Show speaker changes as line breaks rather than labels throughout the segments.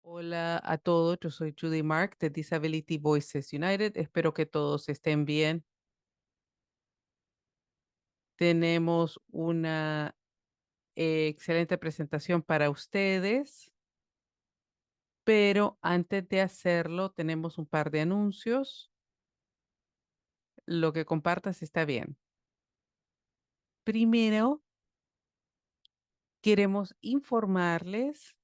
Hola a todos, yo soy Judy Mark de Disability Voices United. Espero que todos estén bien. Tenemos una excelente presentación para ustedes, pero antes de hacerlo tenemos un par de anuncios. Lo que compartas está bien. Primero, queremos informarles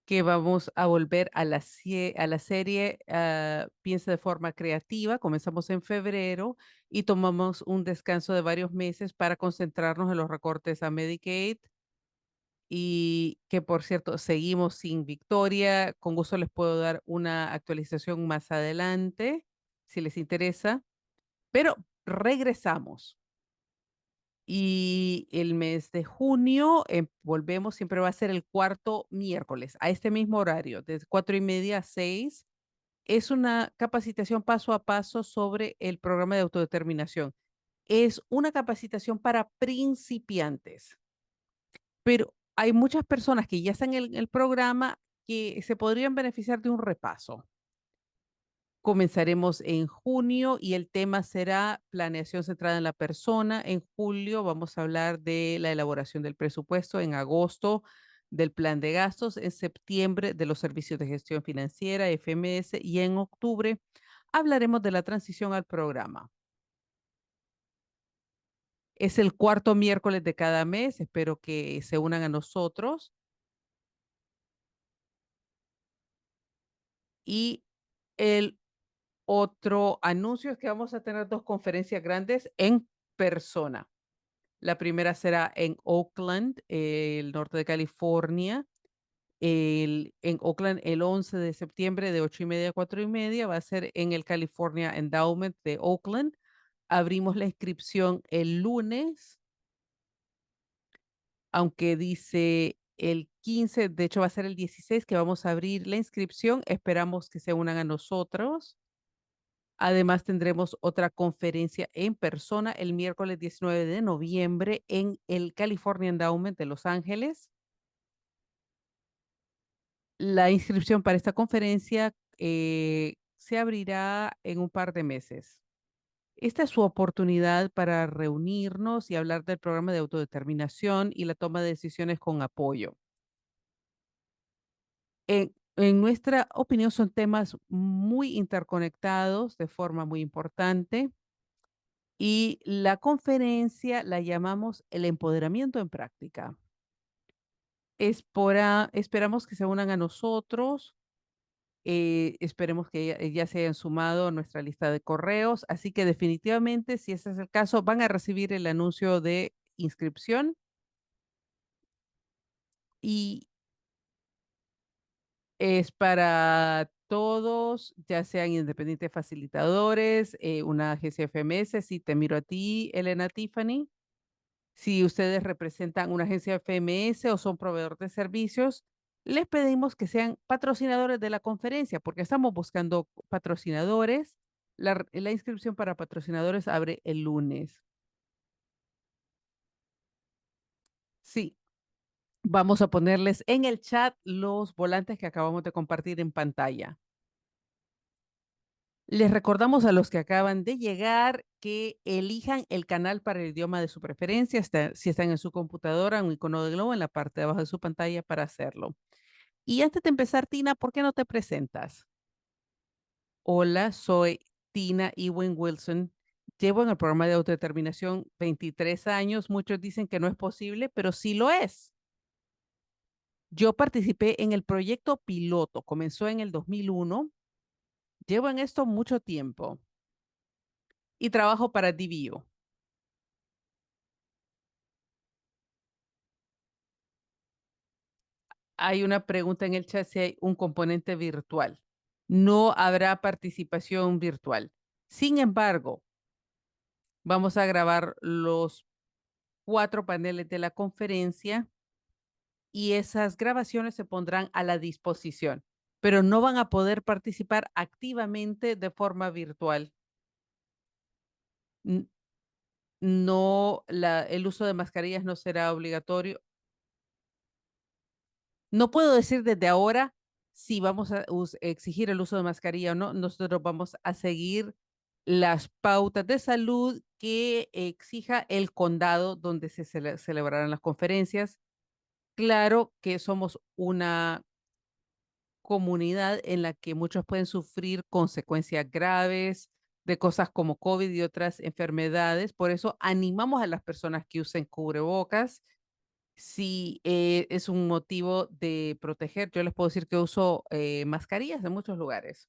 que vamos a volver a la serie Piensa de forma creativa. Comenzamos en febrero y tomamos un descanso de varios meses para concentrarnos en los recortes a Medicaid y que, por cierto, seguimos sin victoria. Con gusto les puedo dar una actualización más adelante si les interesa, pero regresamos. Y el mes de junio volvemos, siempre va a ser el cuarto miércoles, a este mismo horario, de 4:30 a 6. Es una capacitación paso a paso sobre el programa de autodeterminación. Es una capacitación para principiantes, pero hay muchas personas que ya están en el programa que se podrían beneficiar de un repaso. Comenzaremos en junio y el tema será planeación centrada en la persona. En julio vamos a hablar de la elaboración del presupuesto. En agosto del plan de gastos. En septiembre de los servicios de gestión financiera, FMS. Y en octubre hablaremos de la transición al programa. Es el cuarto miércoles de cada mes. Espero que se unan a nosotros. Y el otro anuncio es que vamos a tener dos conferencias grandes en persona. La primera será en Oakland, el norte de California. En Oakland el 11 de septiembre de 8:30 a 4:30. Va a ser en el California Endowment de Oakland. Abrimos la inscripción el lunes, aunque dice el 15, de hecho va a ser el 16 que vamos a abrir la inscripción. Esperamos que se unan a nosotros. Además, tendremos otra conferencia en persona el miércoles 19 de noviembre en el California Endowment de Los Ángeles. La inscripción para esta conferencia se abrirá en un par de meses. Esta es su oportunidad para reunirnos y hablar del programa de autodeterminación y la toma de decisiones con apoyo. En nuestra opinión, son temas muy interconectados de forma muy importante. Y la conferencia la llamamos el empoderamiento en práctica. Esperamos que se unan a nosotros. Esperemos que ya se hayan sumado a nuestra lista de correos. Así que definitivamente, si ese es el caso, van a recibir el anuncio de inscripción y es para todos, ya sean independientes facilitadores, una agencia FMS. Si te miro a ti, Elena Tiffany. Si ustedes representan una agencia FMS o son proveedores de servicios, les pedimos que sean patrocinadores de la conferencia, porque estamos buscando patrocinadores. La inscripción para patrocinadores abre el lunes. Sí, vamos a ponerles en el chat los volantes que acabamos de compartir en pantalla. Les recordamos a los que acaban de llegar que elijan el canal para el idioma de su preferencia. Si están en su computadora, un icono de globo en la parte de abajo de su pantalla para hacerlo. Y antes de empezar, Tina, ¿por qué no te presentas? Hola, soy Tina Ewing Wilson. Llevo en el programa de autodeterminación 23 años. Muchos dicen que no es posible, pero sí lo es. Yo participé en el proyecto piloto. Comenzó en el 2001. Llevo en esto mucho tiempo y trabajo para DBU. Hay una pregunta en el chat si hay un componente virtual. No habrá participación virtual. Sin embargo, vamos a grabar los 4 paneles de la conferencia y esas grabaciones se pondrán a la disposición, pero no van a poder participar activamente de forma virtual. N- No, el uso de mascarillas no será obligatorio. No puedo decir desde ahora si vamos a exigir el uso de mascarilla o no. Nosotros vamos a seguir las pautas de salud que exija el condado donde se celebrarán las conferencias. Claro que somos una comunidad en la que muchos pueden sufrir consecuencias graves de cosas como COVID y otras enfermedades. Por eso animamos a las personas que usen cubrebocas. Si es un motivo de proteger, yo les puedo decir que uso mascarillas en muchos lugares.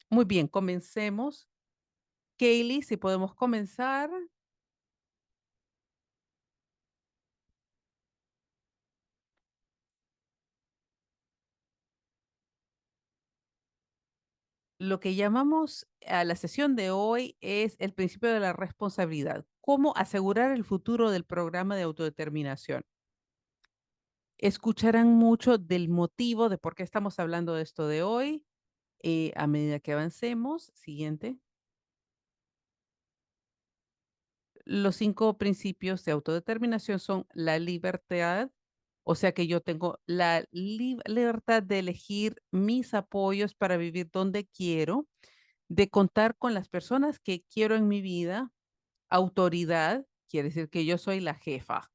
Muy bien, comencemos. Kaylee, si podemos comenzar. Lo que llamamos a la sesión de hoy es el principio de la responsabilidad. ¿Cómo asegurar el futuro del programa de autodeterminación? Escucharán mucho del motivo de por qué estamos hablando de esto de hoy a medida que avancemos. Siguiente. Los 5 principios de autodeterminación son la libertad, o sea que yo tengo la libertad de elegir mis apoyos para vivir donde quiero, de contar con las personas que quiero en mi vida, autoridad, quiere decir que yo soy la jefa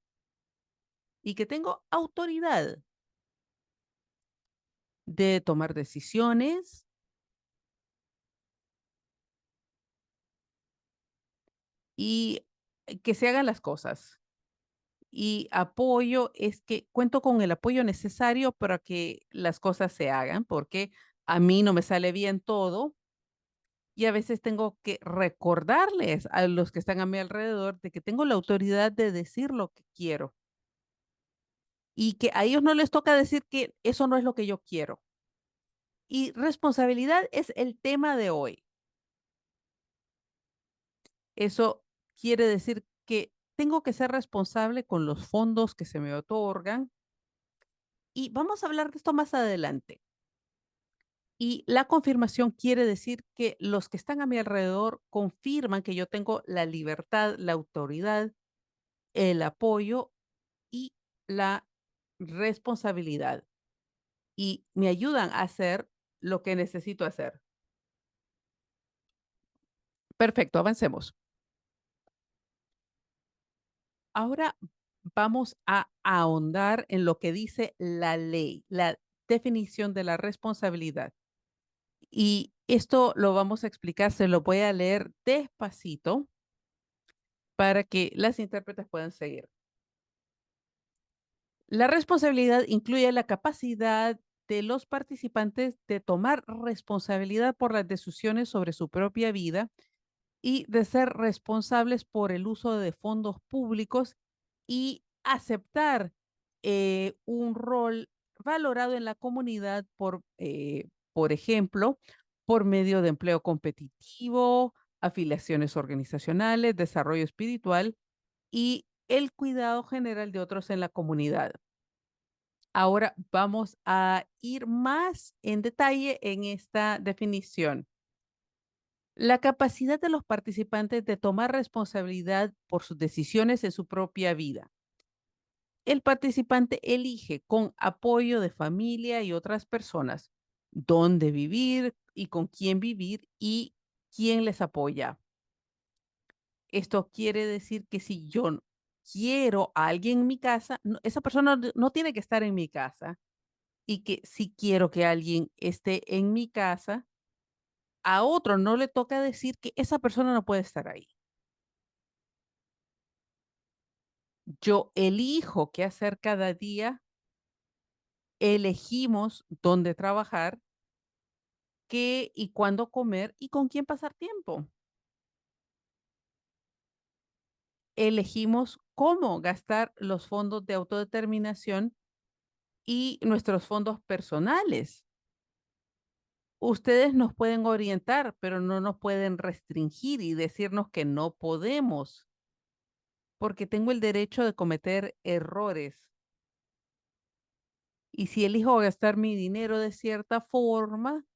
y que tengo autoridad de tomar decisiones y que se hagan las cosas. Y apoyo es que cuento con el apoyo necesario para que las cosas se hagan, porque a mí no me sale bien todo y a veces tengo que recordarles a los que están a mi alrededor de que tengo la autoridad de decir lo que quiero y que a ellos no les toca decir que eso no es lo que yo quiero. Y responsabilidad es el tema de hoy. Eso quiere decir que tengo que ser responsable con los fondos que se me otorgan y vamos a hablar de esto más adelante. Y la confirmación quiere decir que los que están a mi alrededor confirman que yo tengo la libertad, la autoridad, el apoyo y la responsabilidad y me ayudan a hacer lo que necesito hacer. Perfecto, avancemos. Ahora vamos a ahondar en lo que dice la ley, la definición de la responsabilidad. Y esto lo vamos a explicar, se lo voy a leer despacito para que las intérpretes puedan seguir. La responsabilidad incluye la capacidad de los participantes de tomar responsabilidad por las decisiones sobre su propia vida y de ser responsables por el uso de fondos públicos y aceptar un rol valorado en la comunidad por ejemplo, por medio de empleo competitivo, afiliaciones organizacionales, desarrollo espiritual y el cuidado general de otros en la comunidad. Ahora vamos a ir más en detalle en esta definición. La capacidad de los participantes de tomar responsabilidad por sus decisiones en su propia vida. El participante elige con apoyo de familia y otras personas dónde vivir y con quién vivir y quién les apoya. Esto quiere decir que si yo quiero a alguien en mi casa, esa persona no tiene que estar en mi casa y que si quiero que alguien esté en mi casa, a otro no le toca decir que esa persona no puede estar ahí. Yo elijo qué hacer cada día, elegimos dónde trabajar, qué y cuándo comer y con quién pasar tiempo. Elegimos cómo gastar los fondos de autodeterminación y nuestros fondos personales. Ustedes nos pueden orientar, pero no nos pueden restringir y decirnos que no podemos, porque tengo el derecho de cometer errores. Y si elijo gastar mi dinero de cierta forma,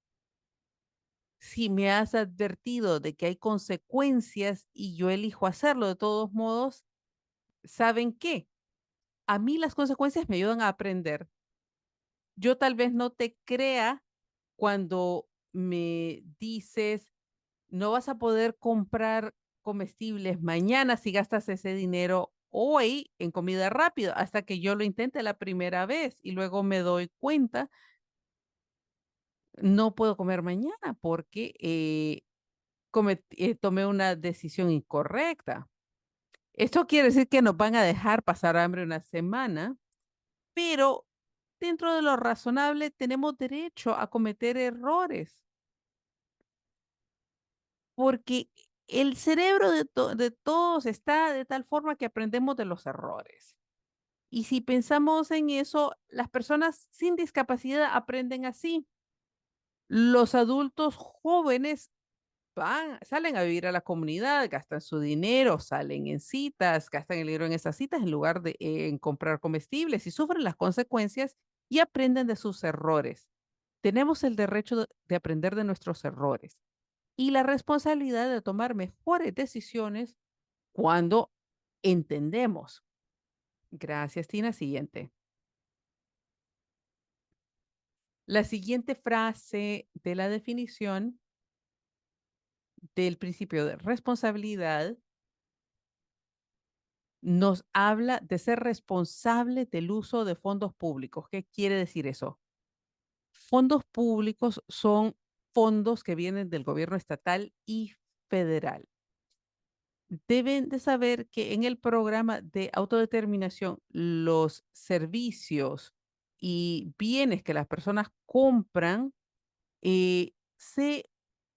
si me has advertido de que hay consecuencias y yo elijo hacerlo de todos modos, ¿saben qué? A mí las consecuencias me ayudan a aprender. Yo tal vez no te crea cuando me dices, no vas a poder comprar comestibles mañana si gastas ese dinero hoy en comida rápida, hasta que yo lo intente la primera vez y luego me doy cuenta, no puedo comer mañana porque tomé una decisión incorrecta. Esto quiere decir que nos van a dejar pasar hambre una semana, pero dentro de lo razonable tenemos derecho a cometer errores, porque el cerebro de todos está de tal forma que aprendemos de los errores. Y si pensamos en eso, las personas sin discapacidad aprenden así. Los adultos jóvenes salen a vivir a la comunidad, gastan su dinero, salen en citas, gastan el dinero en esas citas en lugar de en comprar comestibles y sufren las consecuencias y aprenden de sus errores. Tenemos el derecho de aprender de nuestros errores y la responsabilidad de tomar mejores decisiones cuando entendemos. Gracias, Tina. Siguiente. La siguiente frase de la definición del principio de responsabilidad nos habla de ser responsable del uso de fondos públicos. ¿Qué quiere decir eso? Fondos públicos son fondos que vienen del gobierno estatal y federal. Deben de saber que en el programa de autodeterminación, los servicios y bienes que las personas compran se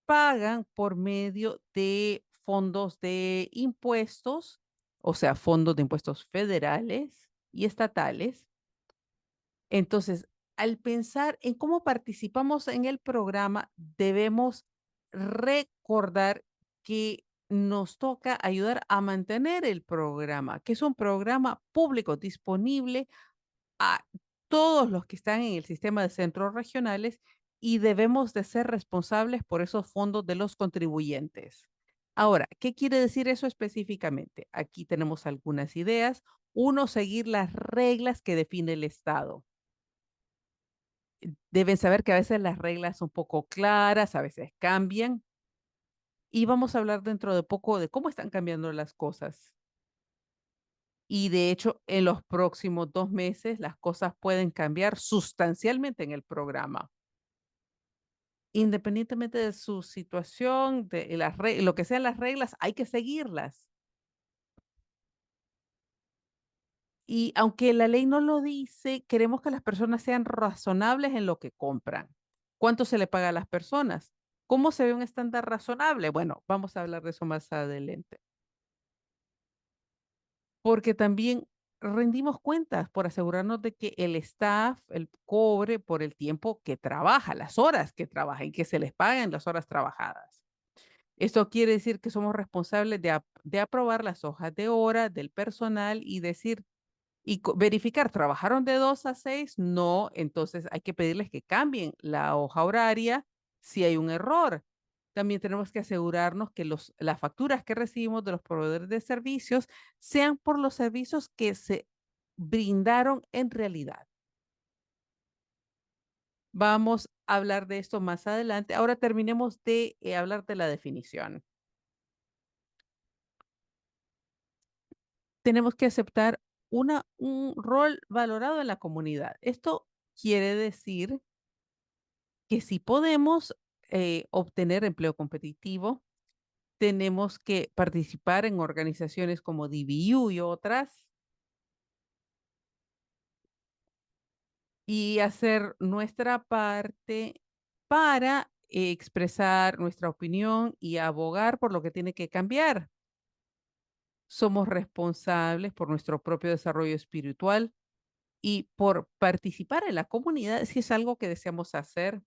pagan por medio de fondos de impuestos, o sea, fondos de impuestos federales y estatales. Entonces, al pensar en cómo participamos en el programa, debemos recordar que nos toca ayudar a mantener el programa, que es un programa público disponible a todos los que están en el sistema de centros regionales y debemos de ser responsables por esos fondos de los contribuyentes. Ahora, ¿qué quiere decir eso específicamente? Aquí tenemos algunas ideas. Uno, seguir las reglas que define el Estado. Deben saber que a veces las reglas son poco claras, a veces cambian y vamos a hablar dentro de poco de cómo están cambiando las cosas. Y de hecho, en los próximos 2 meses las cosas pueden cambiar sustancialmente en el programa. Independientemente de su situación, de lo que sean las reglas, hay que seguirlas. Y aunque la ley no lo dice, queremos que las personas sean razonables en lo que compran. ¿Cuánto se le paga a las personas? ¿Cómo se ve un estándar razonable? Bueno, vamos a hablar de eso más adelante. Porque también rendimos cuentas por asegurarnos de que el staff, el cobre por el tiempo que trabaja, las horas que trabaja y que se les paguen las horas trabajadas. Esto quiere decir que somos responsables de aprobar las hojas de hora del personal y decir y verificar, ¿trabajaron de 2 a 6? No, entonces hay que pedirles que cambien la hoja horaria si hay un error. También tenemos que asegurarnos que las facturas que recibimos de los proveedores de servicios sean por los servicios que se brindaron en realidad. Vamos a hablar de esto más adelante. Ahora terminemos de hablar de la definición. Tenemos que aceptar un rol valorado en la comunidad. Esto quiere decir que si podemos obtener empleo competitivo, tenemos que participar en organizaciones como DBU y otras y hacer nuestra parte para expresar nuestra opinión y abogar por lo que tiene que cambiar. Somos responsables por nuestro propio desarrollo espiritual y por participar en la comunidad si es algo que deseamos hacer.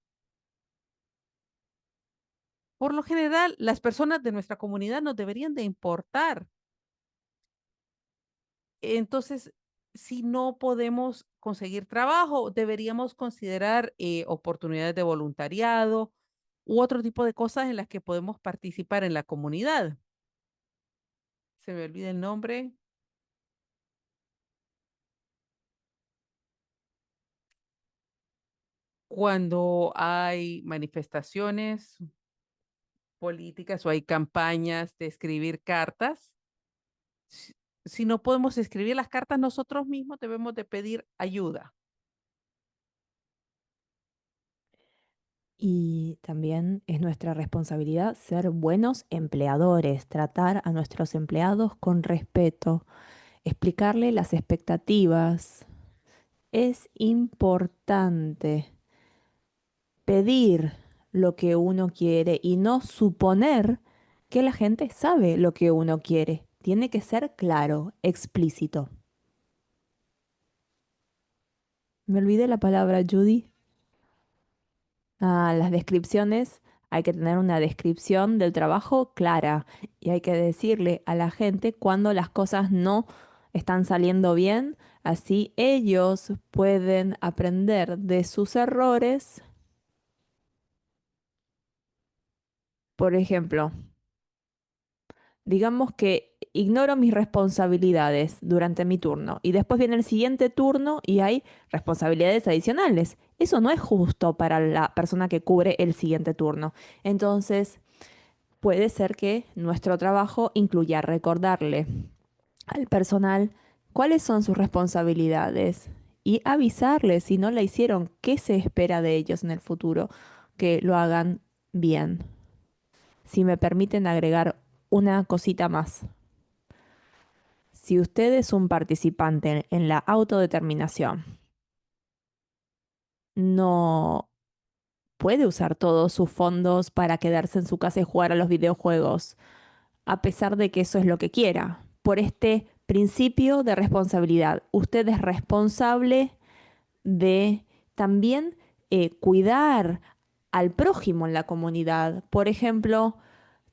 Por lo general, las personas de nuestra comunidad nos deberían de importar. Entonces, si no podemos conseguir trabajo, deberíamos considerar oportunidades de voluntariado u otro tipo de cosas en las que podemos participar en la comunidad. Se me olvida el nombre. cuando hay manifestaciones políticas o hay campañas de escribir cartas. Si, si no podemos escribir las cartas nosotros mismos, debemos de pedir ayuda.
Y también es nuestra responsabilidad ser buenos empleadores, tratar a nuestros empleados con respeto, explicarle las expectativas. Es importante pedir lo que uno quiere y no suponer que la gente sabe lo que uno quiere. Tiene que ser claro, explícito. Me olvidé la palabra, Judy. Ah, las descripciones. Hay que tener una descripción del trabajo clara y hay que decirle a la gente cuando las cosas no están saliendo bien. Así ellos pueden aprender de sus errores. Por ejemplo, digamos que ignoro mis responsabilidades durante mi turno y después viene el siguiente turno y hay responsabilidades adicionales. Eso no es justo para la persona que cubre el siguiente turno. Entonces, puede ser que nuestro trabajo incluya recordarle al personal cuáles son sus responsabilidades y avisarles si no la hicieron, qué se espera de ellos en el futuro, que lo hagan bien. Si me permiten agregar una cosita más. Si usted es un participante en la autodeterminación, no puede usar todos sus fondos para quedarse en su casa y jugar a los videojuegos, a pesar de que eso es lo que quiera. Por este principio de responsabilidad, usted es responsable de también cuidar al prójimo en la comunidad. Por ejemplo,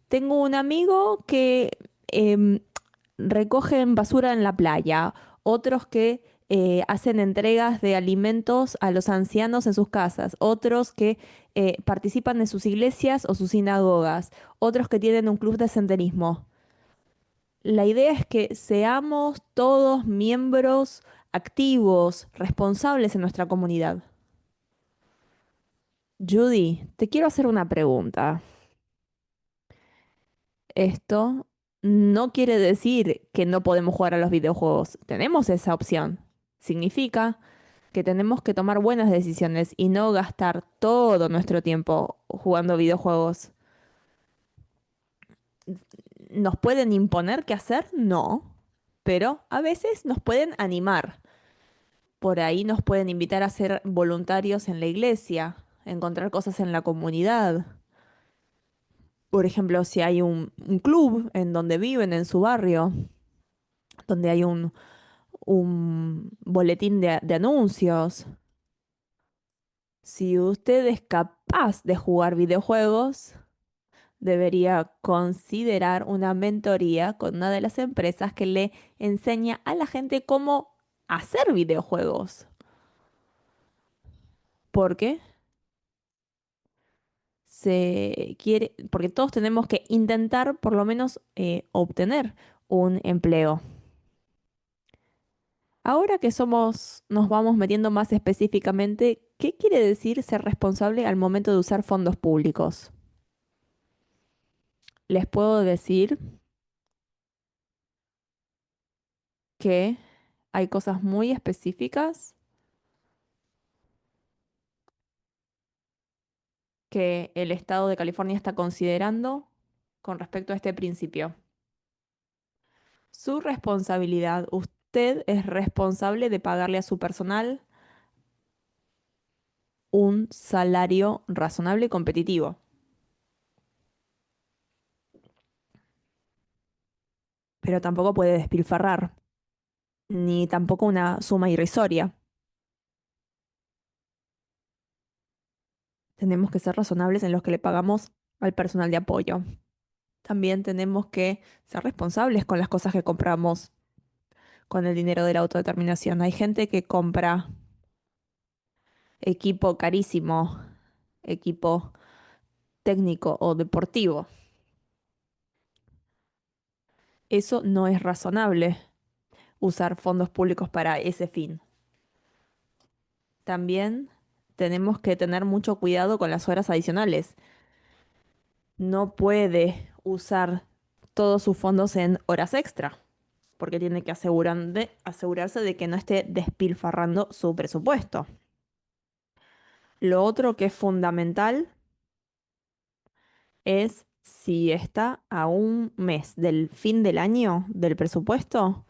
tengo un amigo que em, recogen basura en la playa, otros que hacen entregas de alimentos a los ancianos en sus casas, otros que participan en sus iglesias o sus sinagogas, otros que tienen un club de senderismo. La idea es que seamos todos miembros activos, responsables en nuestra comunidad. Judy, te quiero hacer una pregunta. Esto no quiere decir que no podemos jugar a los videojuegos. Tenemos esa opción. Significa que tenemos que tomar buenas decisiones y no gastar todo nuestro tiempo jugando videojuegos. ¿Nos pueden imponer qué hacer? No, pero a veces nos pueden animar. Por ahí nos pueden invitar a ser voluntarios en la iglesia, a encontrar cosas en la comunidad. Por ejemplo, si hay un club en donde viven, en su barrio, donde hay un boletín de anuncios. Si usted es capaz de jugar videojuegos, debería considerar una mentoría con una de las empresas que le enseña a la gente cómo hacer videojuegos. Porque porque todos tenemos que intentar por lo menos obtener un empleo. Ahora que nos vamos metiendo más específicamente, ¿qué quiere decir ser responsable al momento de usar fondos públicos? Les puedo decir que hay cosas muy específicas que el estado de California está considerando con respecto a este principio. Su responsabilidad, usted es responsable de pagarle a su personal un salario razonable y competitivo, pero tampoco puede despilfarrar, ni tampoco una suma irrisoria. Tenemos que ser razonables en los que le pagamos al personal de apoyo. También tenemos que ser responsables con las cosas que compramos con el dinero de la autodeterminación. Hay gente que compra equipo carísimo, equipo técnico o deportivo. Eso no es razonable, usar fondos públicos para ese fin. También tenemos que tener mucho cuidado con las horas adicionales. No puede usar todos sus fondos en horas extra, porque tiene que asegurarse de que no esté despilfarrando su presupuesto. Lo otro que es fundamental es si está a un mes del fin del año del presupuesto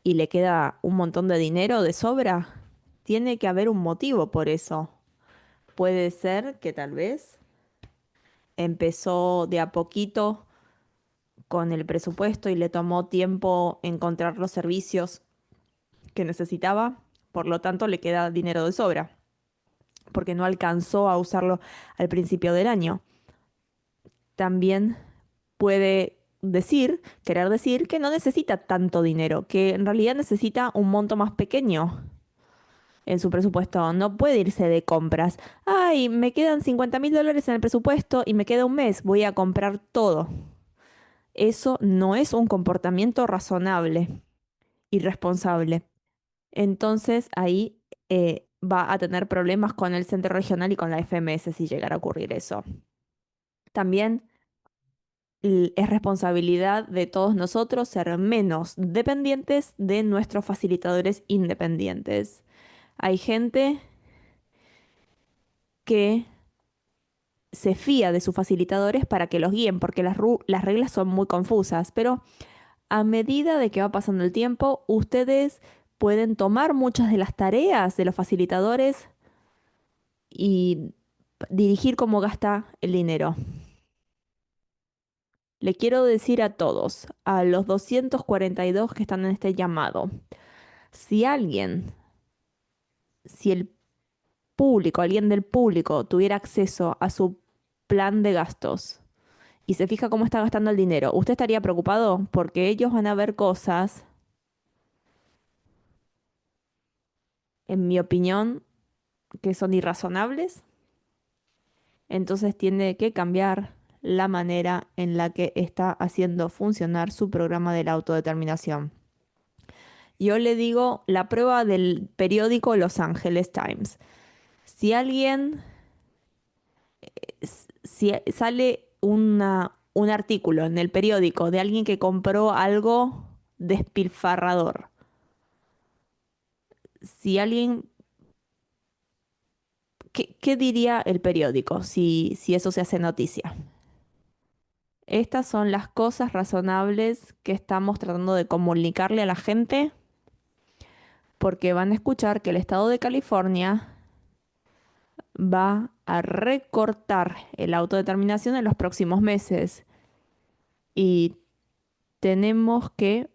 y le queda un montón de dinero de sobra, tiene que haber un motivo por eso. Puede ser que tal vez empezó de a poquito con el presupuesto y le tomó tiempo encontrar los servicios que necesitaba, por lo tanto le queda dinero de sobra, porque no alcanzó a usarlo al principio del año. También puede querer decir que no necesita tanto dinero, que en realidad necesita un monto más pequeño en su presupuesto. No puede irse de compras. Ay, me quedan $50.000 en el presupuesto y me queda un mes, voy a comprar todo. Eso no es un comportamiento razonable y responsable. Entonces ahí va a tener problemas con el centro regional y con la FMS si llegara a ocurrir eso. También es responsabilidad de todos nosotros ser menos dependientes de nuestros facilitadores independientes. Hay gente que se fía de sus facilitadores para que los guíen, porque las reglas son muy confusas, pero a medida de que va pasando el tiempo, ustedes pueden tomar muchas de las tareas de los facilitadores y dirigir cómo gasta el dinero. Le quiero decir a todos, a los 242 que están en este llamado, si si el público, alguien del público tuviera acceso a su plan de gastos y se fija cómo está gastando el dinero, ¿usted estaría preocupado? Porque ellos van a ver cosas, en mi opinión, que son irrazonables. Entonces tiene que cambiar la manera en la que está haciendo funcionar su programa de la autodeterminación. Yo le digo la prueba del periódico Los Angeles Times. Si alguien, si sale un artículo en el periódico de alguien que compró algo despilfarrador, si alguien, ¿qué diría el periódico si eso se hace noticia? Estas son las cosas razonables que estamos tratando de comunicarle a la gente porque van a escuchar que el estado de California va a recortar la autodeterminación en los próximos meses y tenemos que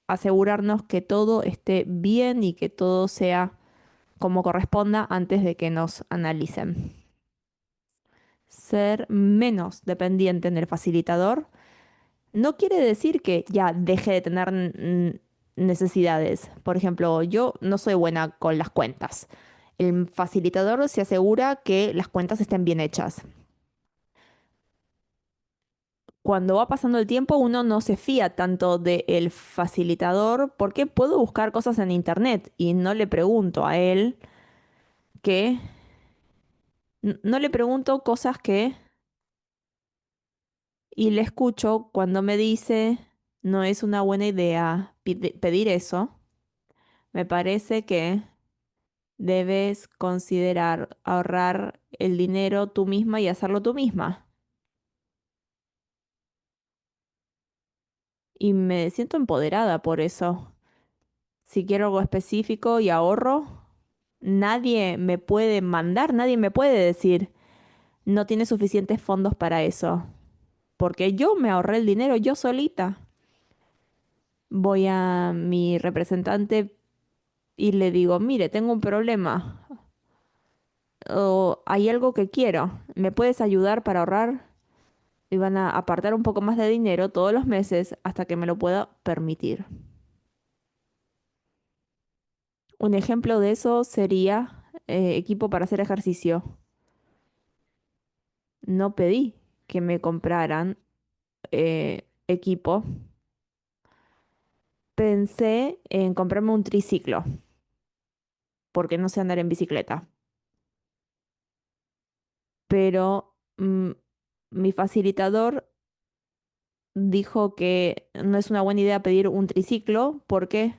asegurarnos que todo esté bien y que todo sea como corresponda antes de que nos analicen. Ser menos dependiente en el facilitador no quiere decir que ya deje de tener necesidades. Por ejemplo, yo no soy buena con las cuentas. El facilitador se asegura que las cuentas estén bien hechas. Cuando va pasando el tiempo, uno no se fía tanto del facilitador porque puedo buscar cosas en internet y no le pregunto a él que, no le pregunto cosas que, y le escucho cuando me dice, no es una buena idea pedir eso. Me parece que debes considerar ahorrar el dinero tú misma y hacerlo tú misma. Y me siento empoderada por eso. Si quiero algo específico y ahorro, nadie me puede mandar, nadie me puede decir, no tiene suficientes fondos para eso. Porque yo me ahorré el dinero yo solita. Voy a mi representante y le digo, mire, tengo un problema. O hay algo que quiero. ¿Me puedes ayudar para ahorrar? Y van a apartar un poco más de dinero todos los meses hasta que me lo pueda permitir. Un ejemplo de eso sería equipo para hacer ejercicio. No pedí que me compraran equipo. Pensé en comprarme un triciclo, porque no sé andar en bicicleta. pero mi facilitador dijo que no es una buena idea pedir un triciclo porque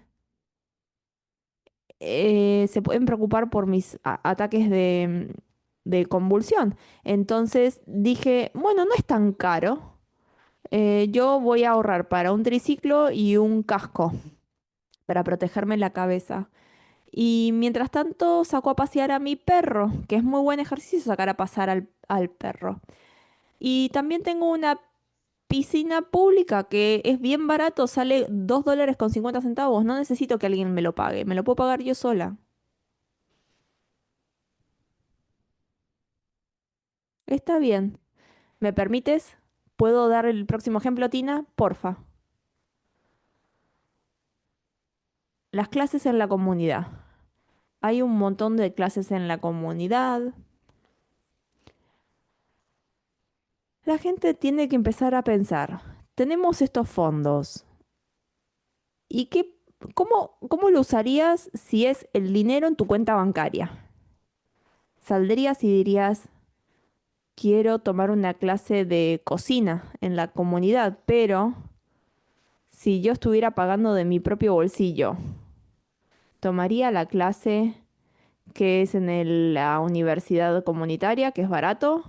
se pueden preocupar por mis ataques de convulsión. Entonces dije, bueno, no es tan caro. Yo voy a ahorrar para un triciclo y un casco para protegerme la cabeza. Y mientras tanto saco a pasear a mi perro, que es muy buen ejercicio sacar a pasar al perro. Y también tengo una piscina pública que es bien barato, sale $2.50. No necesito que alguien me lo pague, me lo puedo pagar yo sola. Está bien. ¿Me permites? ¿Puedo dar el próximo ejemplo, Tina? Porfa. Las clases en la comunidad. Hay un montón de clases en la comunidad. La gente tiene que empezar a pensar, tenemos estos fondos. ¿Y cómo lo usarías si es el dinero en tu cuenta bancaria? ¿Saldrías y dirías, quiero tomar una clase de cocina en la comunidad, pero si yo estuviera pagando de mi propio bolsillo, tomaría la clase que es en la universidad comunitaria, que es barato,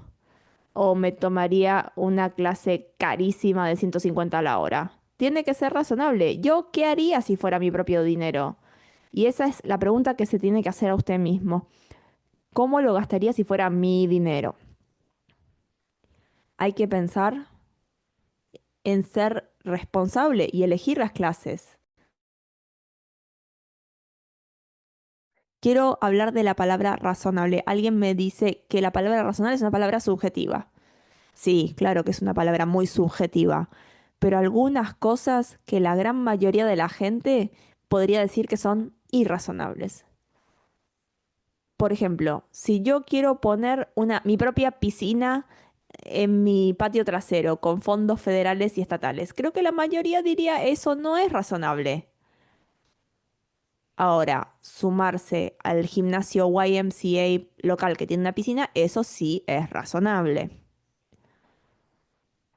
o me tomaría una clase carísima de 150 a la hora? Tiene que ser razonable. ¿Yo qué haría si fuera mi propio dinero? Y esa es la pregunta que se tiene que hacer a usted mismo. ¿Cómo lo gastaría si fuera mi dinero? Hay que pensar en ser responsable y elegir las clases. Quiero hablar de la palabra razonable. Alguien me dice que la palabra razonable es una palabra subjetiva. Sí, claro que es una palabra muy subjetiva, pero algunas cosas que la gran mayoría de la gente podría decir que son irrazonables. Por ejemplo, si yo quiero poner mi propia piscina en mi patio trasero con fondos federales y estatales, creo que la mayoría diría eso no es razonable. Ahora, sumarse al gimnasio YMCA local que tiene una piscina, eso sí es razonable.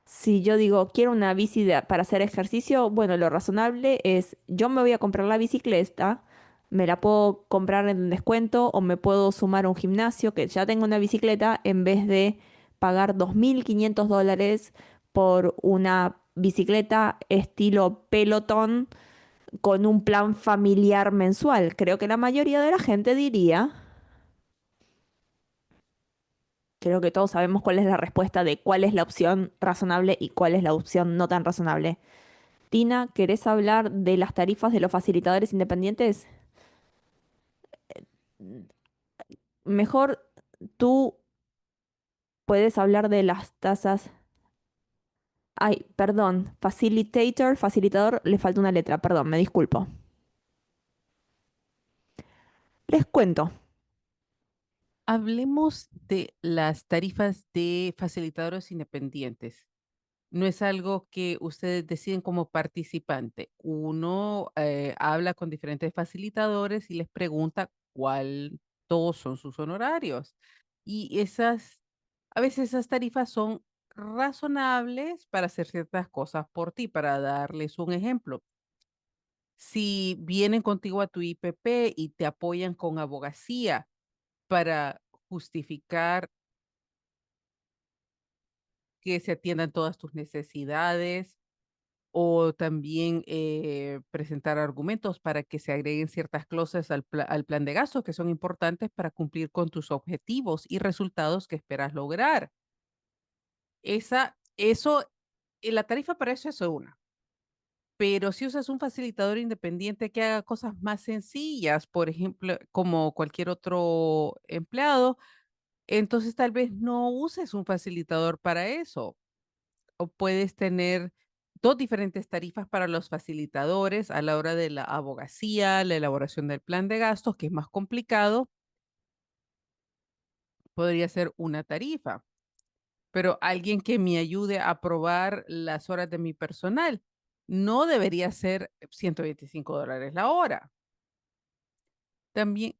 Si yo digo, quiero una bici para hacer ejercicio, bueno, lo razonable es, yo me voy a comprar la bicicleta, me la puedo comprar en descuento o me puedo sumar a un gimnasio que ya tengo una bicicleta en vez de pagar $2.500 por una bicicleta estilo Peloton con un plan familiar mensual. Creo que la mayoría de la gente diría, creo que todos sabemos cuál es la respuesta de cuál es la opción razonable y cuál es la opción no tan razonable. Tina, ¿querés hablar de las tarifas de los facilitadores independientes? Mejor tú puedes hablar de las tasas. Ay, perdón, facilitador, le falta una letra, perdón, me disculpo. Les cuento.
Hablemos de las tarifas de facilitadores independientes. No es algo que ustedes deciden como participante. Uno habla con diferentes facilitadores y les pregunta cuántos son sus honorarios. Y a veces esas tarifas son razonables para hacer ciertas cosas por ti. Para darles un ejemplo, si vienen contigo a tu IPP y te apoyan con abogacía para justificar que se atiendan todas tus necesidades, o también presentar argumentos para que se agreguen ciertas clauses al plan de gastos que son importantes para cumplir con tus objetivos y resultados que esperas lograr. La tarifa para eso es una. Pero si usas un facilitador independiente que haga cosas más sencillas, por ejemplo, como cualquier otro empleado, entonces tal vez no uses un facilitador para eso. O puedes tener dos diferentes tarifas para los facilitadores a la hora de la abogacía, la elaboración del plan de gastos, que es más complicado, podría ser una tarifa, pero alguien que me ayude a aprobar las horas de mi personal no debería ser $125 la hora. También,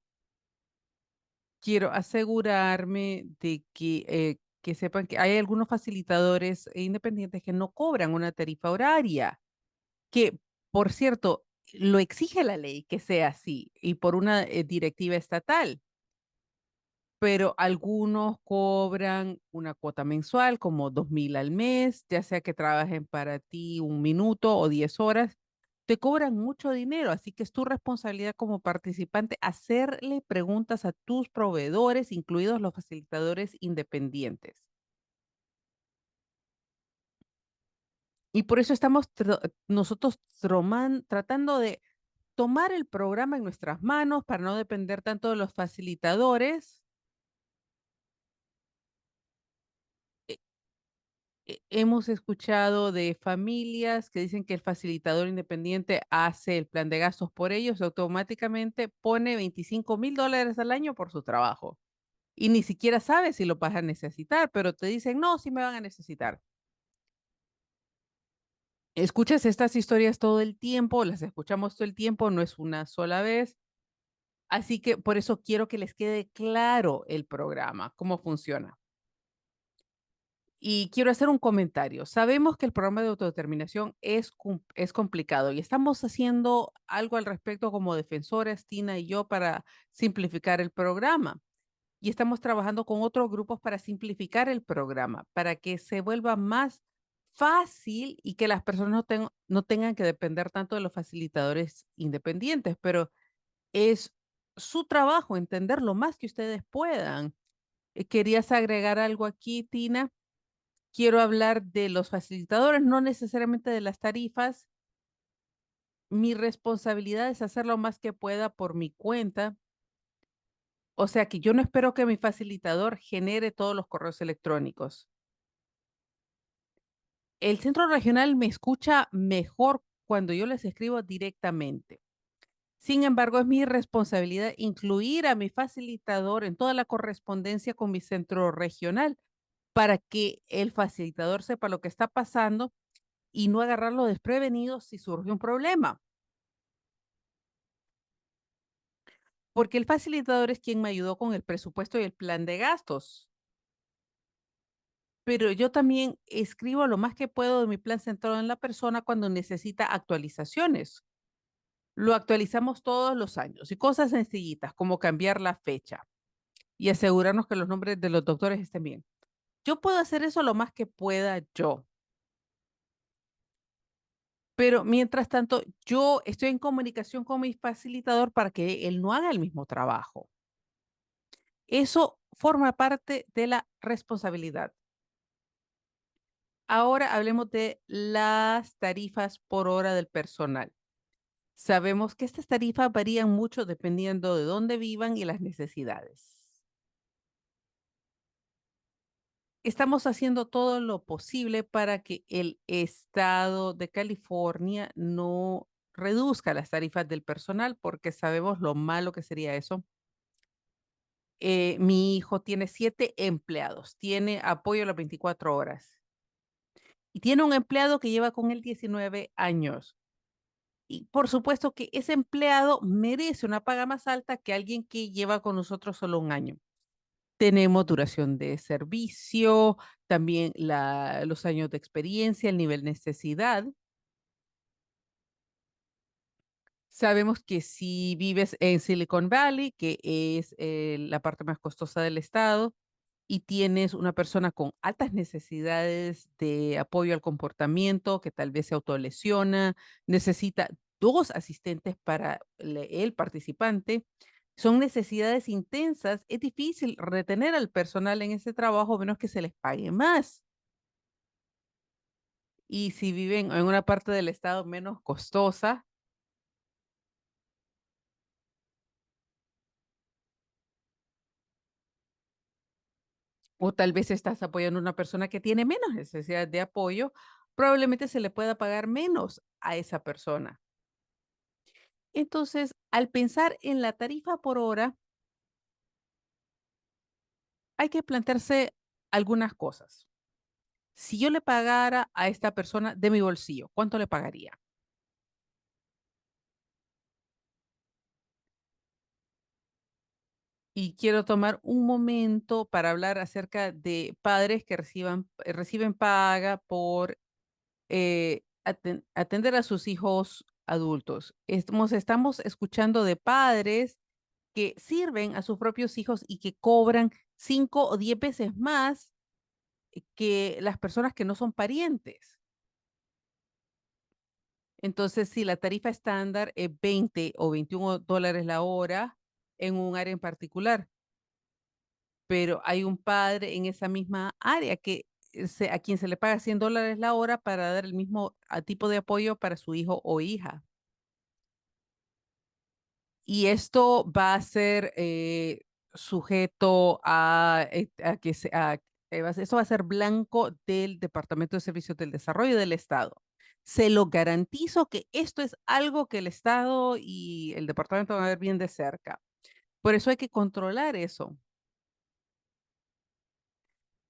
quiero asegurarme de que sepan que hay algunos facilitadores independientes que no cobran una tarifa horaria, que, por cierto, lo exige la ley que sea así y por una directiva estatal, pero algunos cobran una cuota mensual como 2,000 al mes, ya sea que trabajen para ti 1 minuto o 10 horas, te cobran mucho dinero, así que es tu responsabilidad como participante hacerle preguntas a tus proveedores, incluidos los facilitadores independientes. Y por eso estamos nosotros tratando de tomar el programa en nuestras manos para no depender tanto de los facilitadores. Hemos escuchado de familias que dicen que el facilitador independiente hace el plan de gastos por ellos, automáticamente pone $25,000 al año por su trabajo y ni siquiera sabe si lo vas a necesitar, pero te dicen, no, sí me van a necesitar. Escuchas estas historias todo el tiempo, las escuchamos todo el tiempo, no es una sola vez. Así que por eso quiero que les quede claro el programa, cómo funciona. Y quiero hacer un comentario. Sabemos que el programa de autodeterminación es complicado y estamos haciendo algo al respecto como defensores, Tina y yo, para simplificar el programa. Y estamos trabajando con otros grupos para simplificar el programa, para que se vuelva más fácil y que las personas no tengan que depender tanto de los facilitadores independientes, pero es su trabajo entender lo más que ustedes puedan. ¿Querías agregar algo aquí, Tina? Quiero hablar de los facilitadores, no necesariamente de las tarifas. Mi responsabilidad es hacer lo más que pueda por mi cuenta. O sea que yo no espero que mi facilitador genere todos los correos electrónicos. El centro regional me escucha mejor cuando yo les escribo directamente. Sin embargo, es mi responsabilidad incluir a mi facilitador en toda la correspondencia con mi centro regional para que el facilitador sepa lo que está pasando y no agarrarlo desprevenido si surge un problema. Porque el facilitador es quien me ayudó con el presupuesto y el plan de gastos. Pero yo también escribo lo más que puedo de mi plan centrado en la persona cuando necesita actualizaciones. Lo actualizamos todos los años y cosas sencillitas como cambiar la fecha y asegurarnos que los nombres de los doctores estén bien. Yo puedo hacer eso lo más que pueda yo. Pero mientras tanto, yo estoy en comunicación con mi facilitador para que él no haga el mismo trabajo. Eso forma parte de la responsabilidad. Ahora hablemos de las tarifas por hora del personal. Sabemos que estas tarifas varían mucho dependiendo de dónde vivan y las necesidades. Estamos haciendo todo lo posible para que el estado de California no reduzca las tarifas del personal porque sabemos lo malo que sería eso. Mi hijo tiene 7 empleados, tiene apoyo a las 24 horas y tiene un empleado que lleva con él 19 años. Y por supuesto que ese empleado merece una paga más alta que alguien que lleva con nosotros solo un año. Tenemos duración de servicio, también los años de experiencia, el nivel de necesidad. Sabemos que si vives en Silicon Valley, que es la parte más costosa del estado, y tienes una persona con altas necesidades de apoyo al comportamiento, que tal vez se autolesiona, necesita 2 asistentes para el participante, son necesidades intensas, es difícil retener al personal en ese trabajo, a menos que se les pague más. Y si viven en una parte del estado menos costosa, o tal vez estás apoyando a una persona que tiene menos necesidad de apoyo, probablemente se le pueda pagar menos a esa persona. Entonces, al pensar en la tarifa por hora, hay que plantearse algunas cosas. Si yo le pagara a esta persona de mi bolsillo, ¿cuánto le pagaría? Y quiero tomar un momento para hablar acerca de padres que reciben paga por atender a sus hijos adultos. Estamos escuchando de padres que sirven a sus propios hijos y que cobran 5 o 10 veces más que las personas que no son parientes. Entonces, si la tarifa estándar es 20 o $21 la hora en un área en particular, pero hay un padre en esa misma área a quien se le paga $100 la hora para dar el mismo tipo de apoyo para su hijo o hija. Y esto va a ser sujeto a que esto va a ser blanco del Departamento de Servicios del Desarrollo del Estado. Se lo garantizo que esto es algo que el Estado y el departamento van a ver bien de cerca. Por eso hay que controlar eso.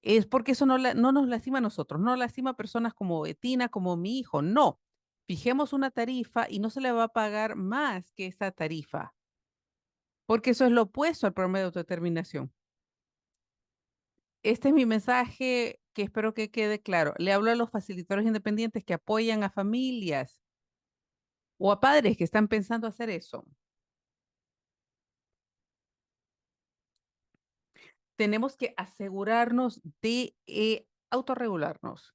Es porque eso no nos lastima a nosotros, no lastima a personas como Betina, como mi hijo. No. Fijemos una tarifa y no se le va a pagar más que esa tarifa, porque eso es lo opuesto al programa de autodeterminación. Este es mi mensaje que espero que quede claro. Le hablo a los facilitadores independientes que apoyan a familias o a padres que están pensando hacer eso. Tenemos que asegurarnos de autorregularnos,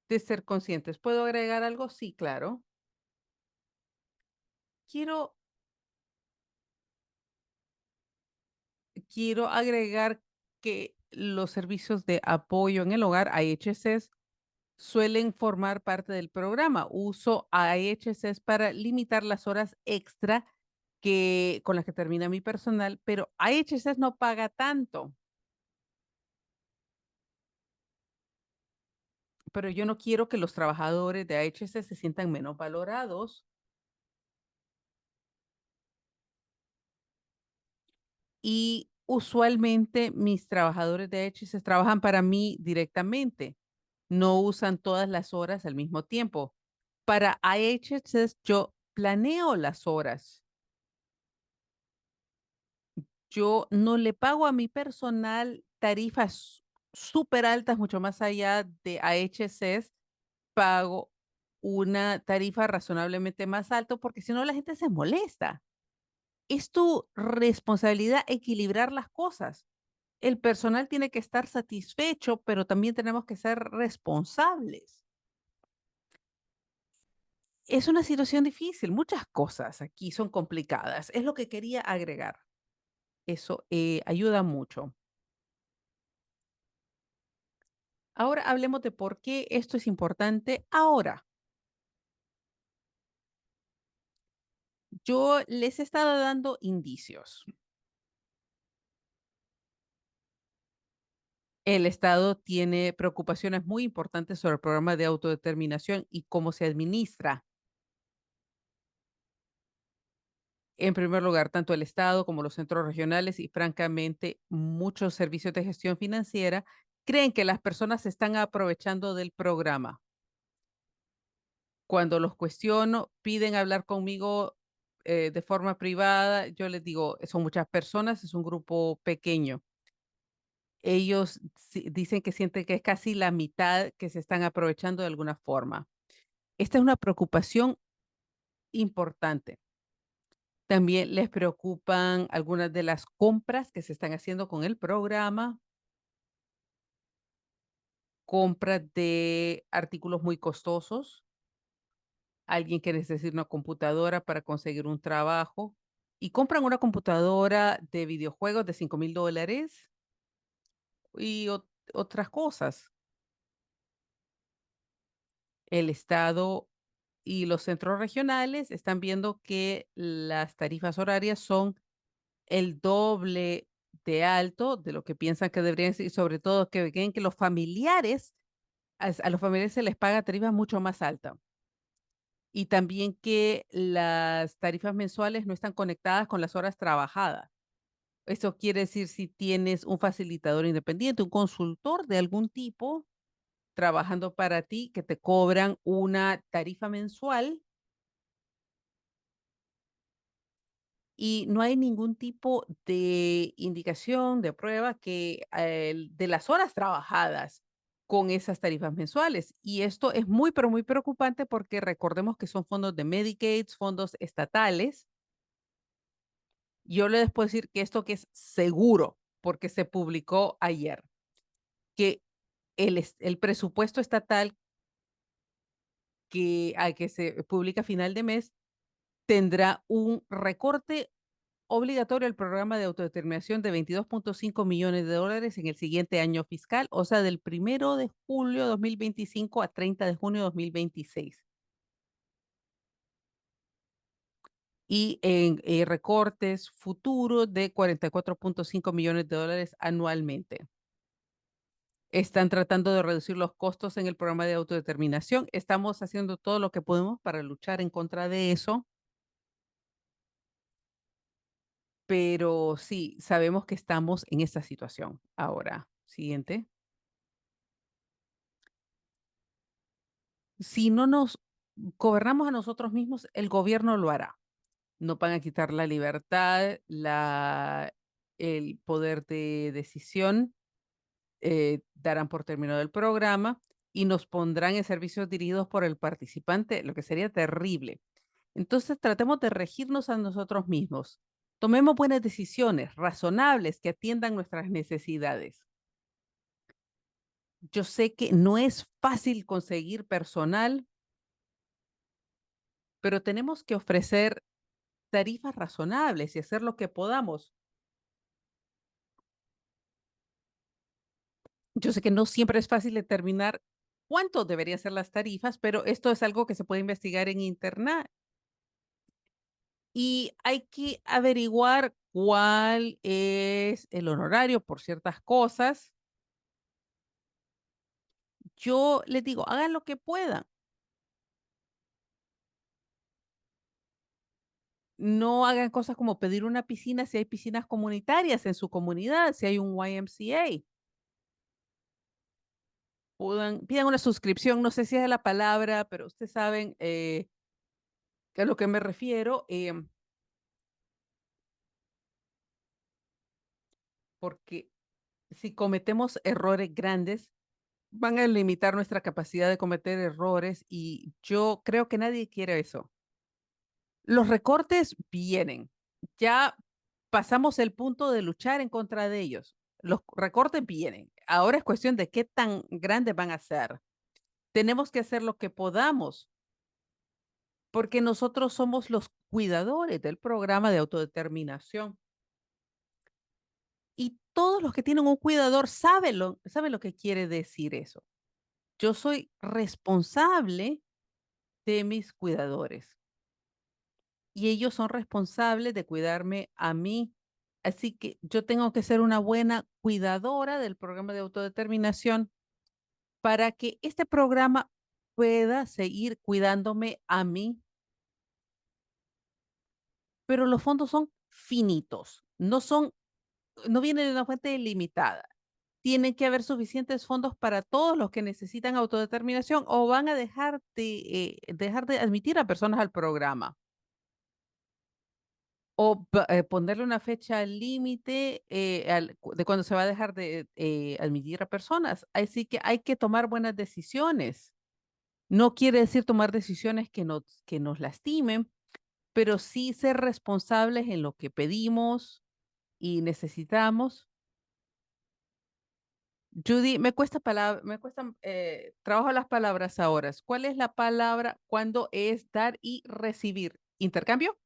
de ser conscientes. ¿Puedo agregar algo? Sí, claro. Quiero, quiero agregar que los servicios de apoyo en el hogar, IHSS, suelen formar parte del programa. Uso IHSS para limitar las horas extra con las que termina mi personal, pero IHSS no paga tanto. Pero yo no quiero que los trabajadores de IHSS se sientan menos valorados y usualmente mis trabajadores de IHSS trabajan para mí directamente. No usan todas las horas al mismo tiempo. Para IHSS yo planeo las horas. Yo no le pago a mi personal tarifas súper altas, mucho más allá de AHCs, pago una tarifa razonablemente más alta porque si no la gente se molesta. Es tu responsabilidad equilibrar las cosas. El personal tiene que estar satisfecho, pero también tenemos que ser responsables. Es una situación difícil, muchas cosas aquí son complicadas. Es lo que quería agregar. Eso ayuda mucho. Ahora hablemos de por qué esto es importante ahora. Yo les he estado dando indicios. El Estado tiene preocupaciones muy importantes sobre el programa de autodeterminación y cómo se administra. En primer lugar, tanto el Estado como los centros regionales y francamente muchos servicios de gestión financiera creen que las personas se están aprovechando del programa. Cuando los cuestiono, piden hablar conmigo de forma privada, yo les digo, son muchas personas, es un grupo pequeño. Ellos dicen que sienten que es casi la mitad que se están aprovechando de alguna forma. Esta es una preocupación importante. También les preocupan algunas de las compras que se están haciendo con el programa, compras de artículos muy costosos, alguien que necesita una computadora para conseguir un trabajo y compran una computadora de videojuegos de $5,000 y otras cosas. El Estado y los centros regionales están viendo que las tarifas horarias son el doble de alto de lo que piensan que deberían ser y sobre todo que ven que los familiares, a los familiares se les paga tarifa mucho más alta y también que las tarifas mensuales no están conectadas con las horas trabajadas. Eso quiere decir si tienes un facilitador independiente, un consultor de algún tipo trabajando para ti que te cobran una tarifa mensual y no hay ningún tipo de indicación, de prueba que de las horas trabajadas con esas tarifas mensuales. Y esto es muy, pero muy preocupante porque recordemos que son fondos de Medicaid, fondos estatales. Yo les puedo decir que esto que es seguro, porque se publicó ayer, que el presupuesto estatal que se publica a final de mes tendrá un recorte obligatorio al programa de autodeterminación de 22.5 millones de dólares en el siguiente año fiscal, o sea, del 1 de julio 2025 a 30 de junio 2026. Y en recortes futuros de 44.5 millones de dólares anualmente. Están tratando de reducir los costos en el programa de autodeterminación. Estamos haciendo todo lo que podemos para luchar en contra de eso, pero sí, sabemos que estamos en esta situación. Ahora, siguiente. Si no nos gobernamos a nosotros mismos, el gobierno lo hará. Nos van a quitar la libertad, el poder de decisión, darán por terminado el programa y nos pondrán en servicios dirigidos por el participante, lo que sería terrible. Entonces, tratemos de regirnos a nosotros mismos. Tomemos buenas decisiones, razonables, que atiendan nuestras necesidades. Yo sé que no es fácil conseguir personal, pero tenemos que ofrecer tarifas razonables y hacer lo que podamos. Yo sé que no siempre es fácil determinar cuánto deberían ser las tarifas, pero esto es algo que se puede investigar en internet y hay que averiguar cuál es el honorario por ciertas cosas. Yo les digo, hagan lo que puedan. No hagan cosas como pedir una piscina si hay piscinas comunitarias en su comunidad, si hay un YMCA. Pidan una suscripción, no sé si es la palabra, pero ustedes saben a lo que me refiero, porque si cometemos errores grandes, van a limitar nuestra capacidad de cometer errores y yo creo que nadie quiere eso. Los recortes vienen. Ya pasamos el punto de luchar en contra de ellos. Los recortes vienen. Ahora es cuestión de qué tan grandes van a ser. Tenemos que hacer lo que podamos porque nosotros somos los cuidadores del programa de autodeterminación. Y todos los que tienen un cuidador saben lo que quiere decir eso. Yo soy responsable de mis cuidadores y ellos son responsables de cuidarme a mí. Así que yo tengo que ser una buena cuidadora del programa de autodeterminación para que este programa pueda seguir cuidándome a mí. Pero los fondos son finitos, no vienen de una fuente ilimitada. Tienen que haber suficientes fondos para todos los que necesitan autodeterminación o van a dejar de admitir a personas al programa o ponerle una fecha límite de cuando se va a dejar de admitir a personas. Así que hay que tomar buenas decisiones. No quiere decir tomar decisiones que nos lastimen, pero sí ser responsables en lo que pedimos y necesitamos. Judy, me cuesta trabajo las palabras ahora. ¿Cuál es la palabra cuando es dar y recibir? ¿Intercambio?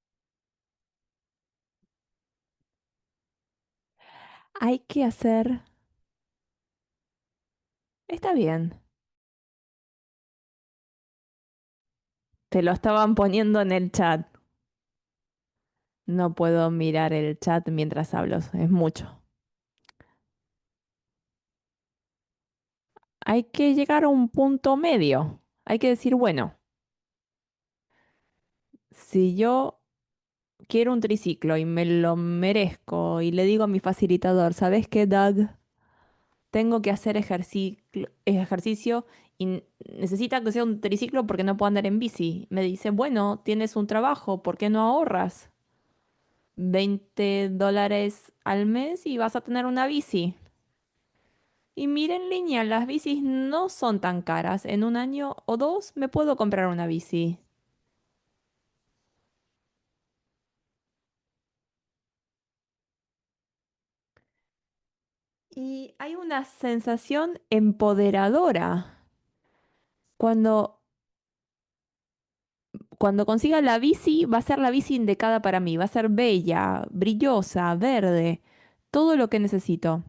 Hay que hacer... Está bien. Te lo estaban poniendo en el chat. No puedo mirar el chat mientras hablo, es mucho. Hay que llegar a un punto medio. Hay que decir, bueno, si yo quiero un triciclo y me lo merezco y le digo a mi facilitador, ¿sabes qué, Doug? Tengo que hacer ejercicio y necesita que sea un triciclo porque no puedo andar en bici. Me dice, bueno, tienes un trabajo, ¿por qué no ahorras? $20 al mes y vas a tener una bici. Y mira en línea, las bicis no son tan caras. En un año o dos me puedo comprar una bici. Y hay una sensación empoderadora cuando, cuando consiga la bici, va a ser la bici indicada para mí, va a ser bella, brillosa, verde, todo lo que necesito.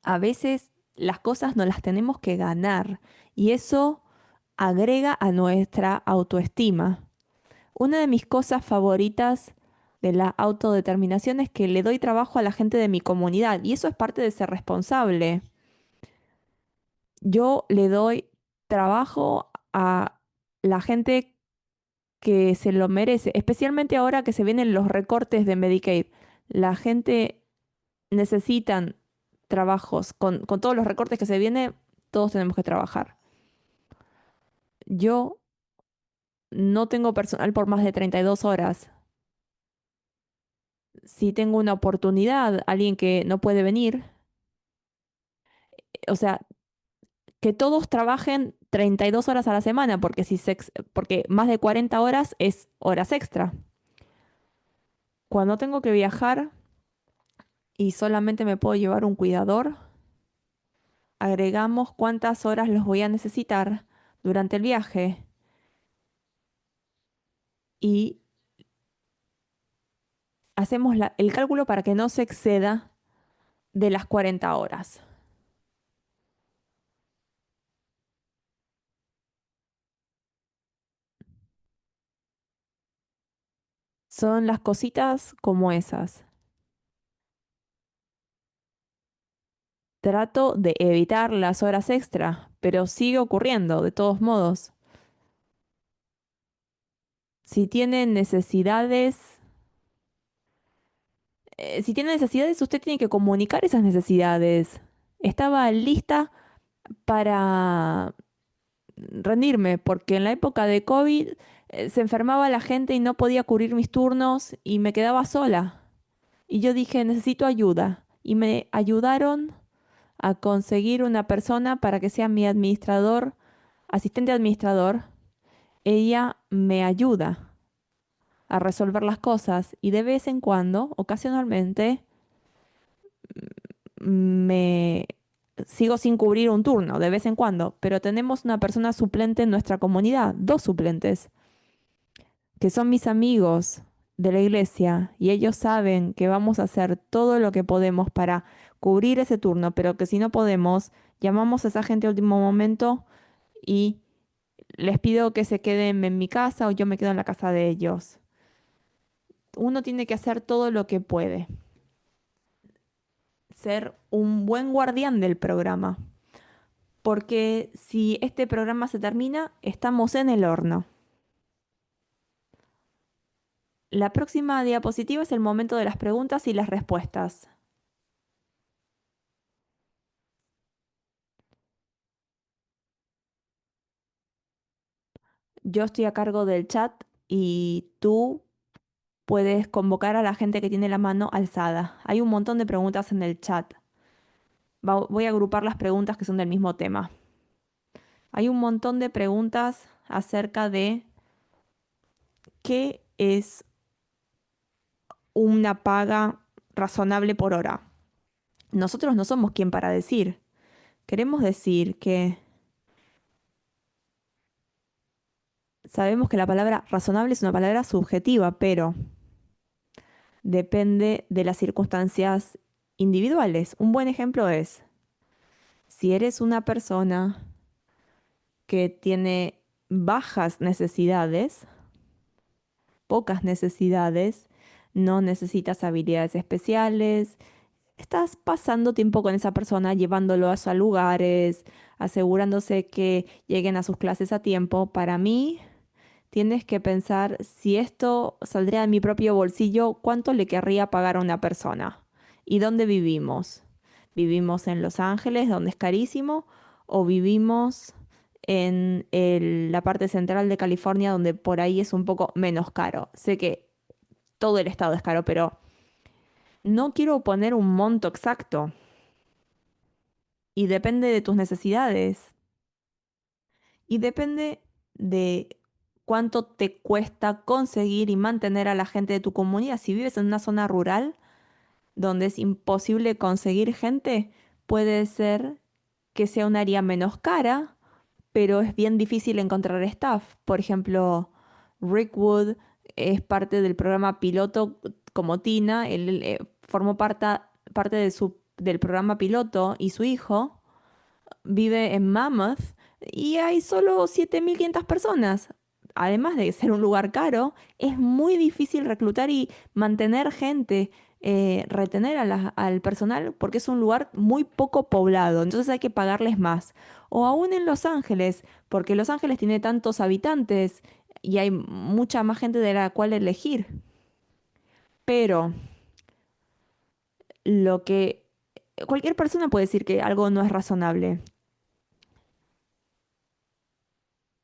A veces las cosas no las tenemos que ganar y eso agrega a nuestra autoestima. Una de mis cosas favoritas de la autodeterminación es que le doy trabajo a la gente de mi comunidad y eso es parte de ser responsable. Yo le doy trabajo a la gente que se lo merece, especialmente ahora que se vienen los recortes de Medicaid. La gente necesitan trabajos. Con todos los recortes que se vienen, todos tenemos que trabajar. Yo no tengo personal por más de 32 horas. Si tengo una oportunidad, alguien que no puede venir, o sea, que todos trabajen 32 horas a la semana, porque, porque más de 40 horas es horas extra. Cuando tengo que viajar y solamente me puedo llevar un cuidador, agregamos cuántas horas los voy a necesitar durante el viaje y hacemos el cálculo para que no se exceda de las 40 horas. Son las cositas como esas. Trato de evitar las horas extra, pero sigue ocurriendo de todos modos. Si tienen necesidades, si tiene necesidades, usted tiene que comunicar esas necesidades. Estaba lista para rendirme, porque en la época de COVID se enfermaba la gente y no podía cubrir mis turnos y me quedaba sola. Y yo dije, necesito ayuda. Y me ayudaron a conseguir una persona para que sea mi administrador, asistente administrador. Ella me ayuda a resolver las cosas y de vez en cuando, ocasionalmente, me sigo sin cubrir un turno, de vez en cuando, pero tenemos una persona suplente en nuestra comunidad, dos suplentes, que son mis amigos de la iglesia y ellos saben que vamos a hacer todo lo que podemos para cubrir ese turno, pero que si no podemos, llamamos a esa gente a último momento y les pido que se queden en mi casa o yo me quedo en la casa de ellos. Uno tiene que hacer todo lo que puede, ser un buen guardián del programa, porque si este programa se termina, estamos en el horno. La próxima diapositiva es el momento de las preguntas y las respuestas. Yo estoy a cargo del chat y tú puedes convocar a la gente que tiene la mano alzada. Hay un montón de preguntas en el chat. Voy a agrupar las preguntas que son del mismo tema. Hay un montón de preguntas acerca de qué es una paga razonable por hora. Nosotros no somos quien para decir. Queremos decir que sabemos que la palabra razonable es una palabra subjetiva, pero depende de las circunstancias individuales. Un buen ejemplo es, si eres una persona que tiene bajas necesidades, pocas necesidades, no necesitas habilidades especiales, estás pasando tiempo con esa persona, llevándolo a lugares, asegurándose que lleguen a sus clases a tiempo. Para mí, tienes que pensar si esto saldría de mi propio bolsillo, ¿cuánto le querría pagar a una persona? ¿Y dónde vivimos? ¿Vivimos en Los Ángeles, donde es carísimo? ¿O vivimos en la parte central de California, donde por ahí es un poco menos caro? Sé que todo el estado es caro, pero no quiero poner un monto exacto y depende de tus necesidades y depende de cuánto te cuesta conseguir y mantener a la gente de tu comunidad. Si vives en una zona rural donde es imposible conseguir gente, puede ser que sea un área menos cara, pero es bien difícil encontrar staff. Por ejemplo, Rick Wood es parte del programa piloto como Tina, él formó parte del programa piloto y su hijo vive en Mammoth y hay solo 7.500 personas. Además de ser un lugar caro, es muy difícil reclutar y mantener gente, retener al personal porque es un lugar muy poco poblado, entonces hay que pagarles más. O aún en Los Ángeles, porque Los Ángeles tiene tantos habitantes y hay mucha más gente de la cual elegir. Pero lo que cualquier persona puede decir que algo no es razonable.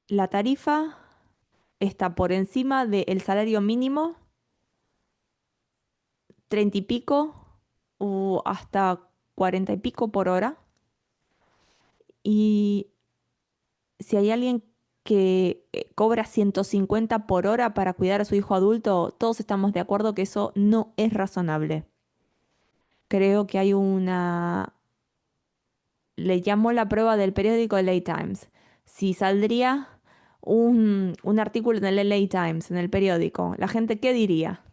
La tarifa está por encima del salario mínimo, 30 y pico o hasta 40 y pico por hora. Y si hay alguien que cobra 150 por hora para cuidar a su hijo adulto, todos estamos de acuerdo que eso no es razonable. Creo que hay le llamó la prueba del periódico LA Times. Si saldría un artículo en el LA Times, en el periódico, ¿la gente qué diría?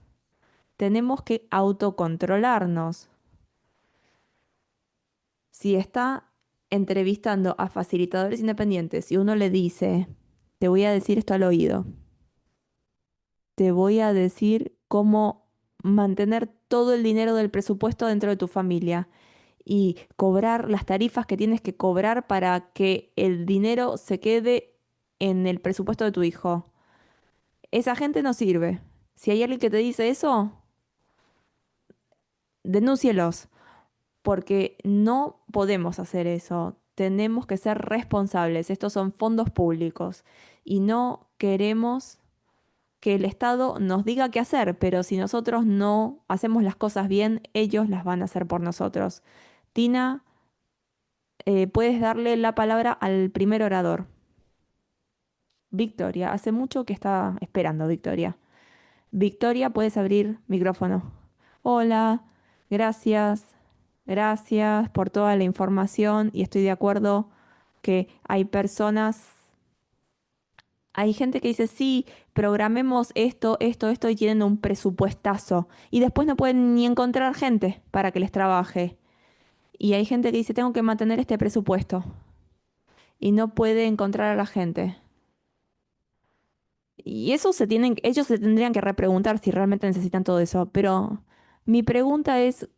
Tenemos que autocontrolarnos. Si está entrevistando a facilitadores independientes y uno le dice, te voy a decir esto al oído, te voy a decir cómo mantener todo el dinero del presupuesto dentro de tu familia y cobrar las tarifas que tienes que cobrar para que el dinero se quede en el presupuesto de tu hijo. Esa gente no sirve. Si hay alguien que te dice eso, denúncielos, porque no podemos hacer eso. Tenemos que ser responsables. Estos son fondos públicos y no queremos que el Estado nos diga qué hacer, pero si nosotros no hacemos las cosas bien, ellos las van a hacer por nosotros. Tina, puedes darle la palabra al primer orador. Victoria, hace mucho que está esperando, Victoria. Victoria, puedes abrir micrófono. Hola, gracias, gracias por toda la información y estoy de acuerdo que hay personas, hay gente que dice, sí, programemos esto, esto, esto y tienen un presupuestazo y después no pueden ni encontrar gente para que les trabaje. Y hay gente que dice, tengo que mantener este presupuesto y no puede encontrar a la gente. Y eso ellos se tendrían que repreguntar si realmente necesitan todo eso. Pero mi pregunta es,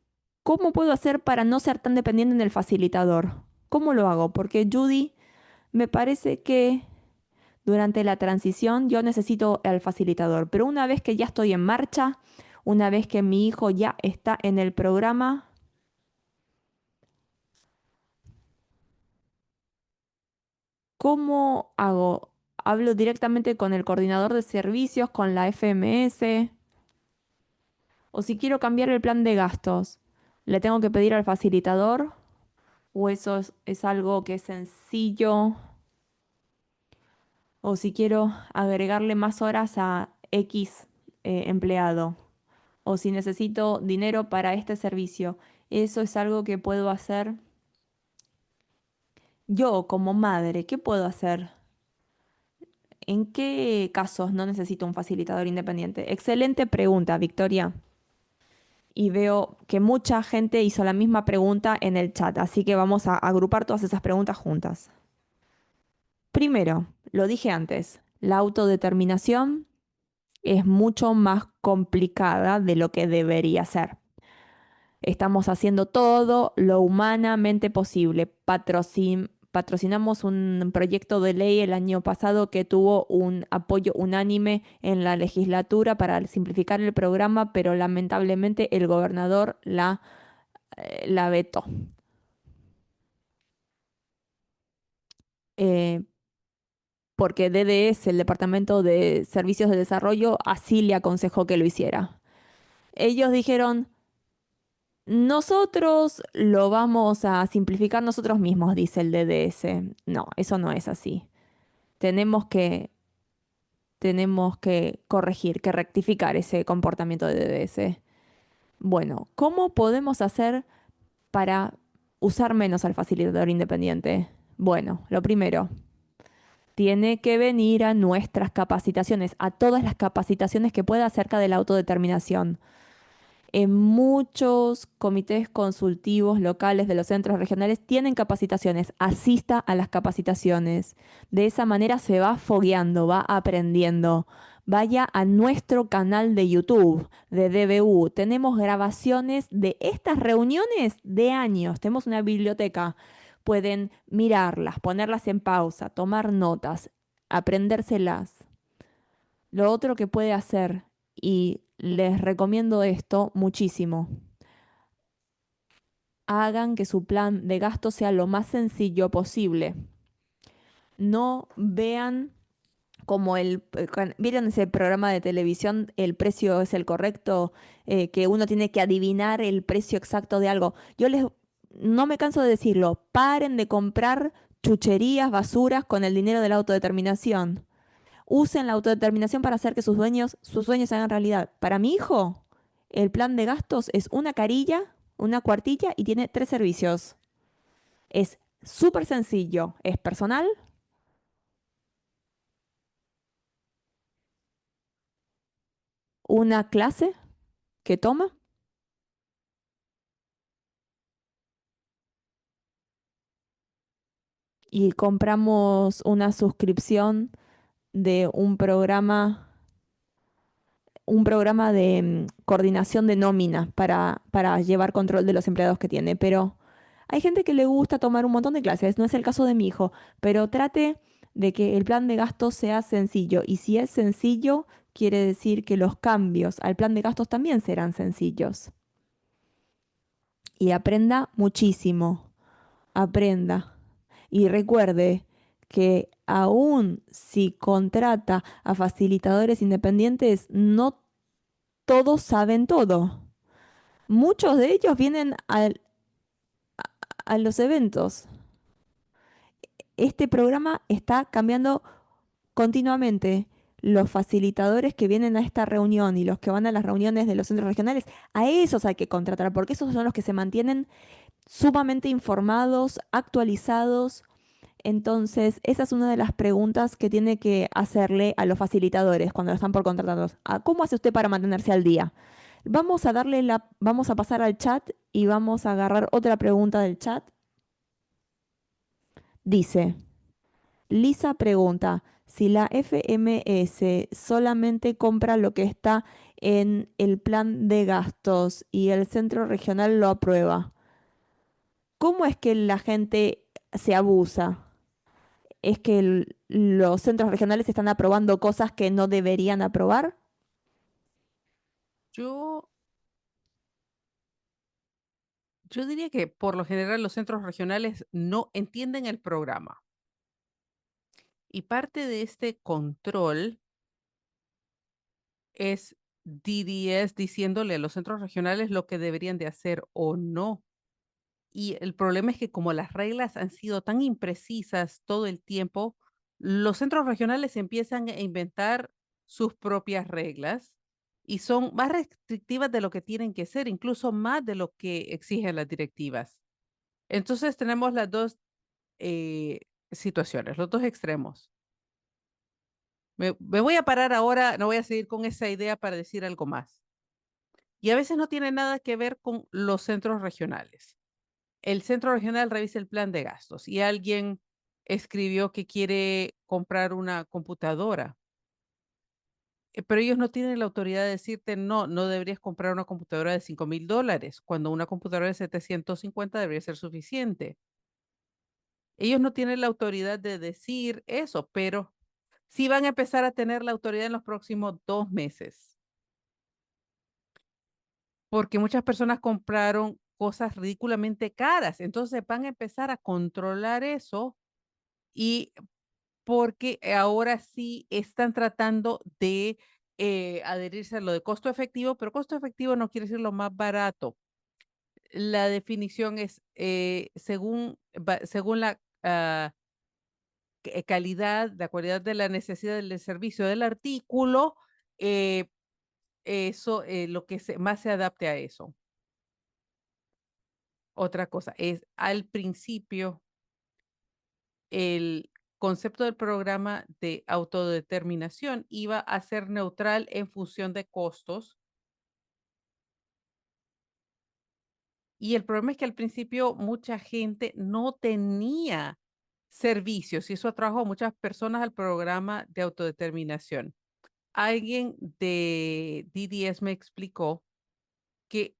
¿cómo puedo hacer para no ser tan dependiente del facilitador? ¿Cómo lo hago? Porque Judy, me parece que durante la transición yo necesito el facilitador, pero una vez que ya estoy en marcha, una vez que mi hijo ya está en el programa, ¿cómo hago? ¿Hablo directamente con el coordinador de servicios, con la FMS? O si quiero cambiar el plan de gastos, ¿le tengo que pedir al facilitador? ¿O eso es algo que es sencillo? ¿O si quiero agregarle más horas a X empleado? ¿O si necesito dinero para este servicio? Eso es algo que puedo hacer yo como madre. ¿Qué puedo hacer? ¿En qué casos no necesito un facilitador independiente? Excelente pregunta, Victoria. Y veo que mucha gente hizo la misma pregunta en el chat, así que vamos a agrupar todas esas preguntas juntas. Primero, lo dije antes, la autodeterminación es mucho más complicada de lo que debería ser. Estamos haciendo todo lo humanamente posible. Patrocinamos un proyecto de ley el año pasado que tuvo un apoyo unánime en la legislatura para simplificar el programa, pero lamentablemente el gobernador la vetó. Eh, Porque DDS, el Departamento de Servicios de Desarrollo, así le aconsejó que lo hiciera. Ellos dijeron, nosotros lo vamos a simplificar nosotros mismos, dice el DDS. No, eso no es así. Tenemos que, tenemos que corregir, que rectificar ese comportamiento de DDS. Bueno, ¿cómo podemos hacer para usar menos al facilitador independiente? Bueno, lo primero, tiene que venir a nuestras capacitaciones, a todas las capacitaciones que pueda acerca de la autodeterminación. En muchos comités consultivos locales de los centros regionales tienen capacitaciones. Asista a las capacitaciones. De esa manera se va fogueando, va aprendiendo. Vaya a nuestro canal de YouTube de DBU. Tenemos grabaciones de estas reuniones de años. Tenemos una biblioteca. Pueden mirarlas, ponerlas en pausa, tomar notas, aprendérselas. Lo otro que puede hacer, y les recomiendo esto muchísimo, hagan que su plan de gasto sea lo más sencillo posible. No vean como ¿vieron ese programa de televisión, El precio es el correcto? Que uno tiene que adivinar el precio exacto de algo. No me canso de decirlo, paren de comprar chucherías, basuras con el dinero de la autodeterminación. Usen la autodeterminación para hacer que sus sueños se hagan realidad. Para mi hijo, el plan de gastos es una carilla, una cuartilla y tiene 3 servicios. Es súper sencillo. Es personal, una clase que toma y compramos una suscripción de un programa de coordinación de nómina para llevar control de los empleados que tiene. Pero hay gente que le gusta tomar un montón de clases, no es el caso de mi hijo, pero trate de que el plan de gastos sea sencillo. Y si es sencillo, quiere decir que los cambios al plan de gastos también serán sencillos. Y aprenda muchísimo, aprenda. Y recuerde que aún si contrata a facilitadores independientes, no todos saben todo. Muchos de ellos vienen a los eventos. Este programa está cambiando continuamente. Los facilitadores que vienen a esta reunión y los que van a las reuniones de los centros regionales, a esos hay que contratar, porque esos son los que se mantienen sumamente informados, actualizados. Entonces, esa es una de las preguntas que tiene que hacerle a los facilitadores cuando están por contratarlos. ¿Cómo hace usted para mantenerse al día? Vamos a pasar al chat y vamos a agarrar otra pregunta del chat. Dice, Lisa pregunta, si la FMS solamente compra lo que está en el plan de gastos y el centro regional lo aprueba, ¿cómo es que la gente se abusa? ¿Es que los centros regionales están aprobando cosas que no deberían aprobar?
Yo, yo diría que por lo general los centros regionales no entienden el programa. Y parte de este control es DDS diciéndole a los centros regionales lo que deberían de hacer o no. Y el problema es que como las reglas han sido tan imprecisas todo el tiempo, los centros regionales empiezan a inventar sus propias reglas y son más restrictivas de lo que tienen que ser, incluso más de lo que exigen las directivas. Entonces tenemos las dos eh, situaciones, los dos extremos. Me voy a parar ahora, no voy a seguir con esa idea para decir algo más. Y a veces no tiene nada que ver con los centros regionales. El centro regional revisa el plan de gastos y alguien escribió que quiere comprar una computadora, pero ellos no tienen la autoridad de decirte, no, no deberías comprar una computadora de $5,000, cuando una computadora de 750 debería ser suficiente. Ellos no tienen la autoridad de decir eso, pero sí van a empezar a tener la autoridad en los próximos 2 meses, porque muchas personas compraron cosas ridículamente caras, entonces van a empezar a controlar eso y porque ahora sí están tratando de adherirse a lo de costo efectivo, pero costo efectivo no quiere decir lo más barato. La definición es según la calidad, la cualidad de la necesidad del servicio del artículo, eh, eso, lo que más se adapte a eso. Otra cosa es, al principio, el concepto del programa de autodeterminación iba a ser neutral en función de costos. Y el problema es que al principio mucha gente no tenía servicios y eso atrajo a muchas personas al programa de autodeterminación. Alguien de DDS me explicó que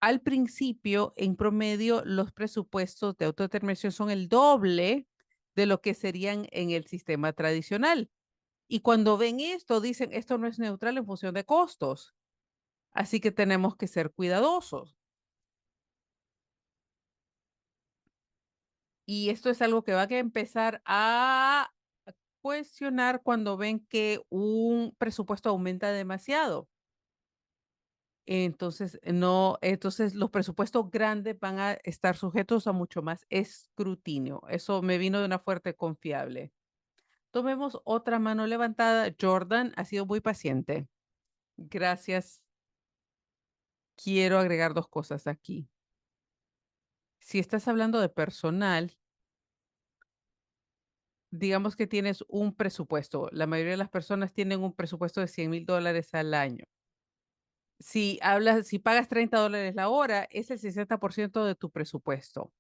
al principio, en promedio, los presupuestos de autodeterminación son el doble de lo que serían en el sistema tradicional. Y cuando ven esto, dicen, esto no es neutral en función de costos. Así que tenemos que ser cuidadosos. Y esto es algo que va a empezar a cuestionar cuando ven que un presupuesto aumenta demasiado. Entonces, no, entonces los presupuestos grandes van a estar sujetos a mucho más escrutinio. Eso me vino de una fuerte confiable. Tomemos otra mano levantada. Jordan ha sido muy paciente. Gracias. Quiero agregar dos cosas aquí. Si estás hablando de personal, digamos que tienes un presupuesto. La mayoría de las personas tienen un presupuesto de $100,000 al año. Si pagas $30 la hora, es el 60% de tu presupuesto.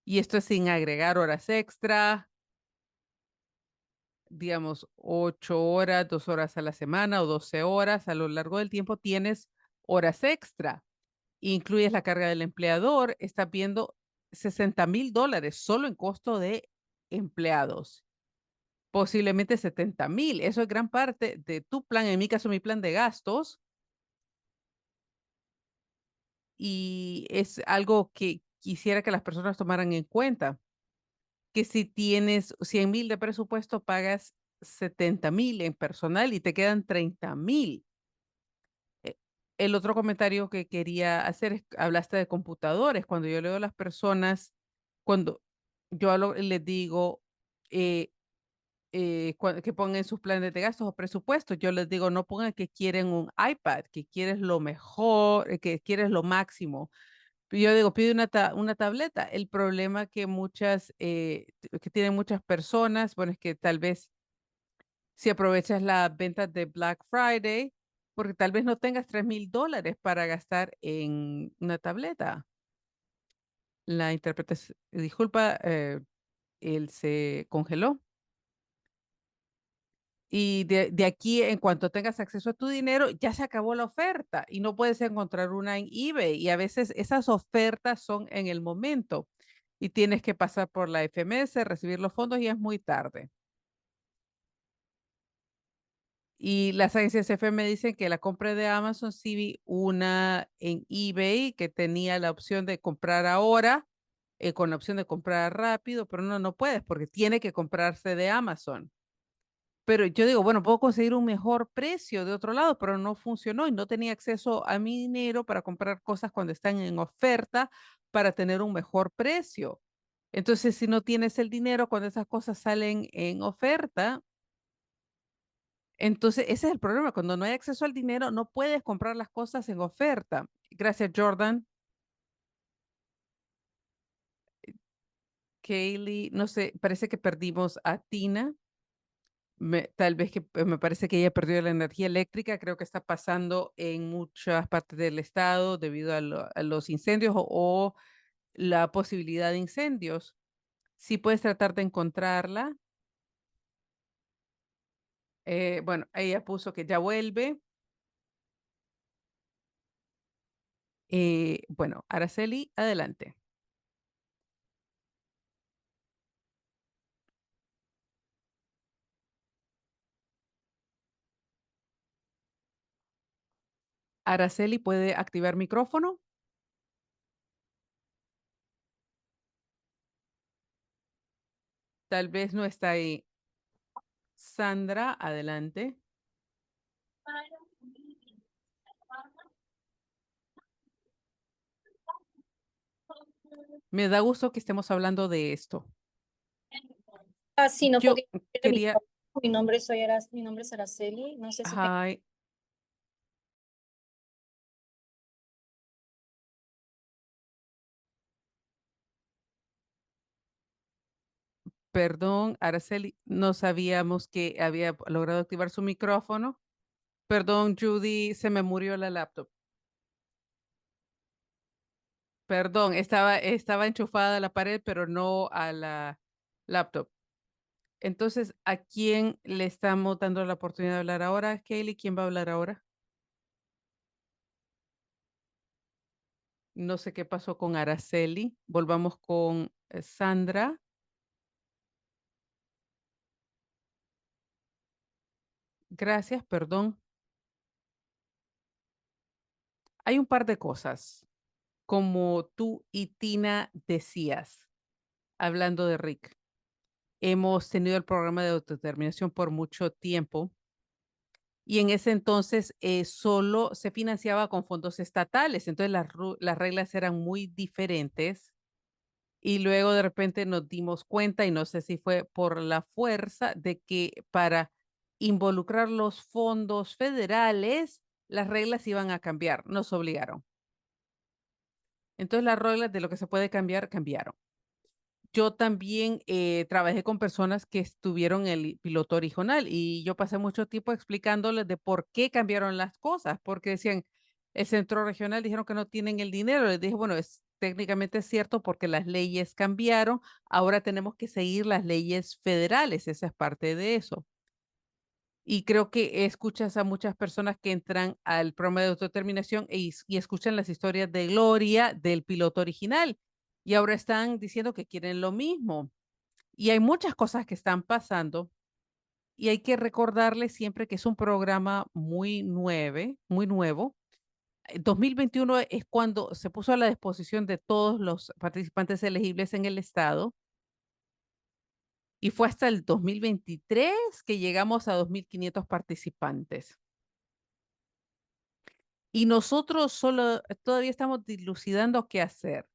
Y esto es sin agregar horas extra, digamos, 8 horas, 2 horas a la semana o 12 horas. A lo largo del tiempo tienes horas extra. Incluyes la carga del empleador, estás viendo $60,000 solo en costo de empleados. Posiblemente 70,000. Eso es gran parte de tu plan, en mi caso, mi plan de gastos. Y es algo que quisiera que las personas tomaran en cuenta, que si tienes 100,000 de presupuesto, pagas 70,000 en personal y te quedan 30,000. Eh, El otro comentario que quería hacer es, hablaste de computadores. Cuando yo leo a las personas, cuando les digo, eh, que pongan sus planes de gastos o presupuestos. Yo les digo, no pongan que quieren un iPad, que quieres lo mejor, que quieres lo máximo. Yo digo, pide una tableta. El problema que tienen muchas personas, bueno, es que tal vez si aprovechas las ventas de Black Friday, porque tal vez no tengas $3,000 para gastar en una tableta. La interpretación, disculpa, él se congeló. Y de aquí, en cuanto tengas acceso a tu dinero, ya se acabó la oferta y no puedes encontrar una en eBay. Y a veces esas ofertas son en el momento y tienes que pasar por la FMS, recibir los fondos y es muy tarde. Y las agencias FM dicen que la compra de Amazon sí vi una en eBay que tenía la opción de comprar ahora, con la opción de comprar rápido, pero no puedes porque tiene que comprarse de Amazon. Pero yo digo, bueno, puedo conseguir un mejor precio de otro lado, pero no funcionó y no tenía acceso a mi dinero para comprar cosas cuando están en oferta para tener un mejor precio. Entonces, si no tienes el dinero cuando esas cosas salen en oferta, entonces ese es el problema. Cuando no hay acceso al dinero, no puedes comprar las cosas en oferta. Gracias, Jordan. Kaylee, no sé, parece que perdimos a Tina. Tal vez que me parece que ella perdió la energía eléctrica, creo que está pasando en muchas partes del estado debido a los incendios o la posibilidad de incendios. Si puedes tratar de encontrarla. Bueno, ella puso que ya vuelve. Bueno, Araceli, adelante. Araceli puede activar micrófono. Tal vez no está ahí. Sandra, adelante. Me da gusto que estemos hablando de esto.
Ah, sí, no
Yo
podía decir
quería,
mi nombre es Araceli, no sé si te...
ay, perdón, Araceli, no sabíamos que había logrado activar su micrófono. Perdón, Judy, se me murió la laptop. Perdón, estaba enchufada a la pared, pero no a la laptop. Entonces, ¿a quién le estamos dando la oportunidad de hablar ahora? Kaylee, ¿quién va a hablar ahora? No sé qué pasó con Araceli. Volvamos con Sandra. Gracias, perdón. Hay un par de cosas, como tú y Tina decías, hablando de Rick. Hemos tenido el programa de autodeterminación por mucho tiempo y en ese entonces solo se financiaba con fondos estatales, entonces las reglas eran muy diferentes y luego de repente nos dimos cuenta, y no sé si fue por la fuerza, de que para involucrar los fondos federales, las reglas iban a cambiar, nos obligaron. Entonces las reglas de lo que se puede cambiar, cambiaron. Yo también trabajé con personas que estuvieron en el piloto original y yo pasé mucho tiempo explicándoles de por qué cambiaron las cosas, porque decían, el centro regional dijeron que no tienen el dinero. Les dije, bueno, es técnicamente cierto porque las leyes cambiaron, ahora tenemos que seguir las leyes federales, esa es parte de eso. Y creo que escuchas a muchas personas que entran al programa de autodeterminación y escuchan las historias de gloria del piloto original y ahora están diciendo que quieren lo mismo. Y hay muchas cosas que están pasando y hay que recordarles siempre que es un programa muy nuevo. 2021 es cuando se puso a la disposición de todos los participantes elegibles en el estado y fue hasta el 2023 que llegamos a 2.500 participantes. Y nosotros solo todavía estamos dilucidando qué hacer.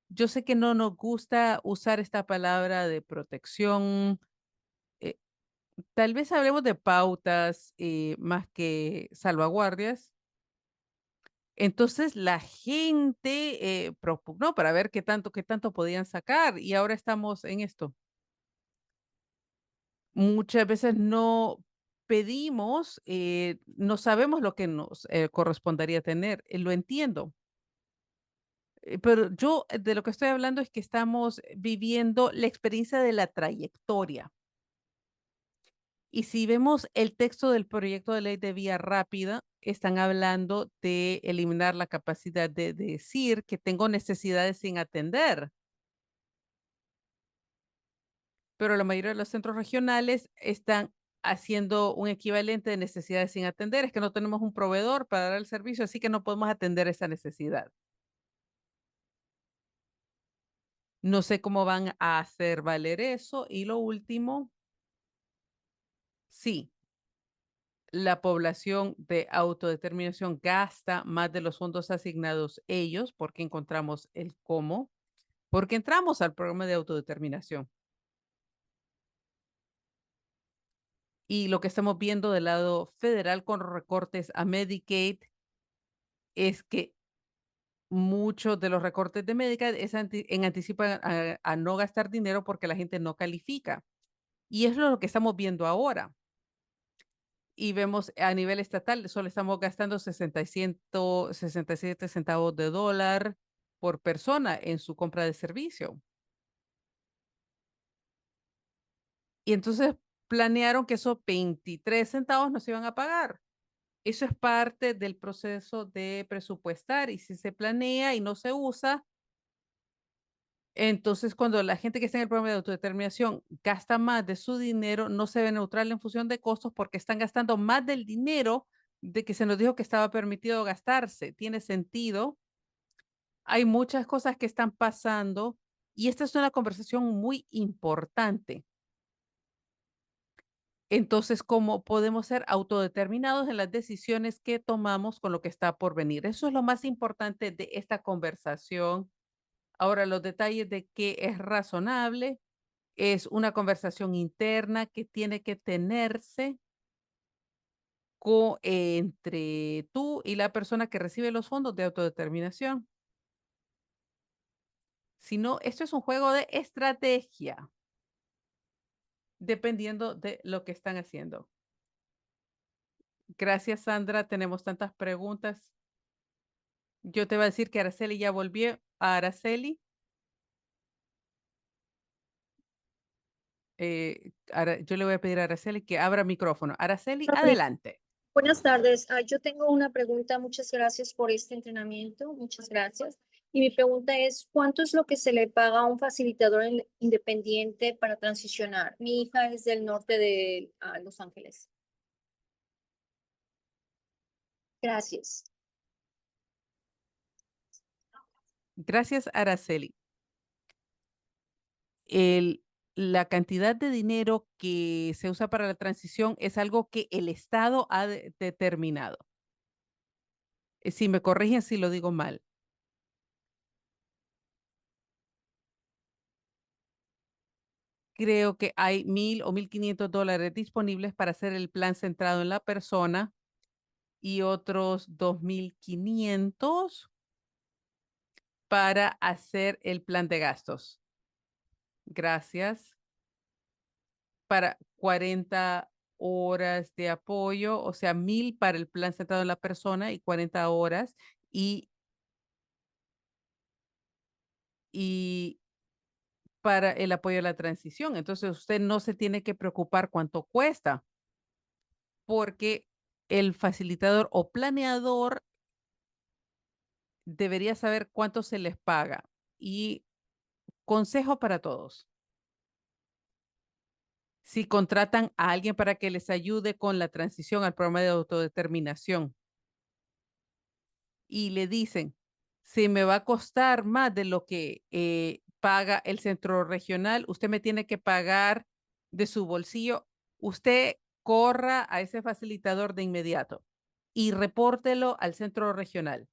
Yo sé que no nos gusta usar esta palabra de protección. eh, Tal vez hablemos de pautas más que salvaguardias. Entonces la gente propugnó para ver qué tanto podían sacar y ahora estamos en esto. Muchas veces no pedimos, no sabemos lo que nos correspondería tener. Lo entiendo. Pero yo de lo que estoy hablando es que estamos viviendo la experiencia de la trayectoria. Y si vemos el texto del proyecto de ley de vía rápida, están hablando de eliminar la capacidad de decir que tengo necesidades sin atender. Pero la mayoría de los centros regionales están haciendo un equivalente de necesidades sin atender. Es que no tenemos un proveedor para dar el servicio, así que no podemos atender esa necesidad. No sé cómo van a hacer valer eso. Y lo último, sí, la población de autodeterminación gasta más de los fondos asignados ellos porque encontramos el cómo, porque entramos al programa de autodeterminación. Y lo que estamos viendo del lado federal con recortes a Medicaid es que muchos de los recortes de Medicaid es en anticipo a no gastar dinero porque la gente no califica. Y eso es lo que estamos viendo ahora. Y vemos a nivel estatal, solo estamos gastando 67 centavos de dólar por persona en su compra de servicio. Y entonces planearon que esos 23 centavos nos iban a pagar. Eso es parte del proceso de presupuestar y si se planea y no se usa, entonces cuando la gente que está en el programa de autodeterminación gasta más de su dinero, no se ve neutral en función de costos porque están gastando más del dinero de que se nos dijo que estaba permitido gastarse. Tiene sentido. Hay muchas cosas que están pasando y esta es una conversación muy importante. Entonces, ¿cómo podemos ser autodeterminados en las decisiones que tomamos con lo que está por venir? Eso es lo más importante de esta conversación Ahora, los detalles de qué es razonable es una conversación interna que tiene que tenerse entre tú y la persona que recibe los fondos de autodeterminación. Si no, esto es un juego de estrategia, dependiendo de lo que están haciendo. Gracias, Sandra. Tenemos tantas preguntas. Yo te voy a decir que Araceli ya volvió. A Araceli. Yo le voy a pedir a Araceli que abra micrófono. Araceli, adelante.
Buenas tardes. Yo tengo una pregunta. Muchas gracias por este entrenamiento. Muchas gracias. Y mi pregunta es, ¿cuánto es lo que se le paga a un facilitador independiente para transicionar? Mi hija es del norte de Los Ángeles. Gracias.
Gracias, Araceli. La cantidad de dinero que se usa para la transición es algo que el Estado ha determinado. Si me corrigen si lo digo mal. Creo que hay $1,000 o $1,500 disponibles para hacer el plan centrado en la persona y otros 2,500 para hacer el plan de gastos. Gracias. Para 40 horas de apoyo, o sea, 1,000 para el plan centrado en la persona y 40 horas y para el apoyo a la transición. Entonces, usted no se tiene que preocupar cuánto cuesta, porque el facilitador o planeador debería saber cuánto se les paga. Y consejo para todos. Si contratan a alguien para que les ayude con la transición al programa de autodeterminación y le dicen, si me va a costar más de lo que paga el centro regional, usted me tiene que pagar de su bolsillo, usted corra a ese facilitador de inmediato y repórtelo al centro regional,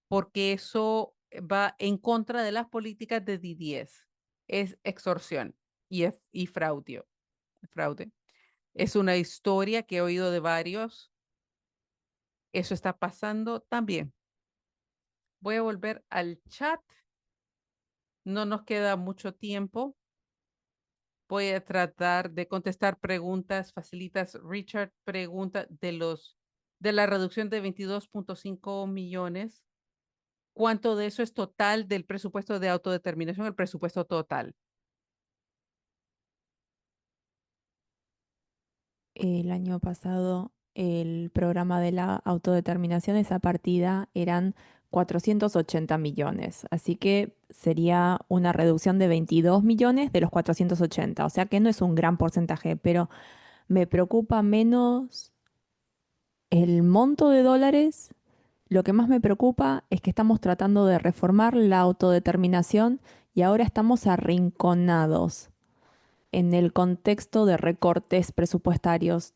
porque eso va en contra de las políticas de D10. Es extorsión y fraude. Fraude. Es una historia que he oído de varios. Eso está pasando también. Voy a volver al chat. No nos queda mucho tiempo. Voy a tratar de contestar preguntas. Facilitas, Richard, pregunta de la reducción de 22.5 millones. ¿Cuánto de eso es total del presupuesto de autodeterminación? El presupuesto total.
El año pasado el programa de la autodeterminación, esa partida eran 480 millones, así que sería una reducción de 22 millones de los 480, o sea que no es un gran porcentaje, pero me preocupa menos el monto de dólares. Lo que más me preocupa es que estamos tratando de reformar la autodeterminación y ahora estamos arrinconados en el contexto de recortes presupuestarios.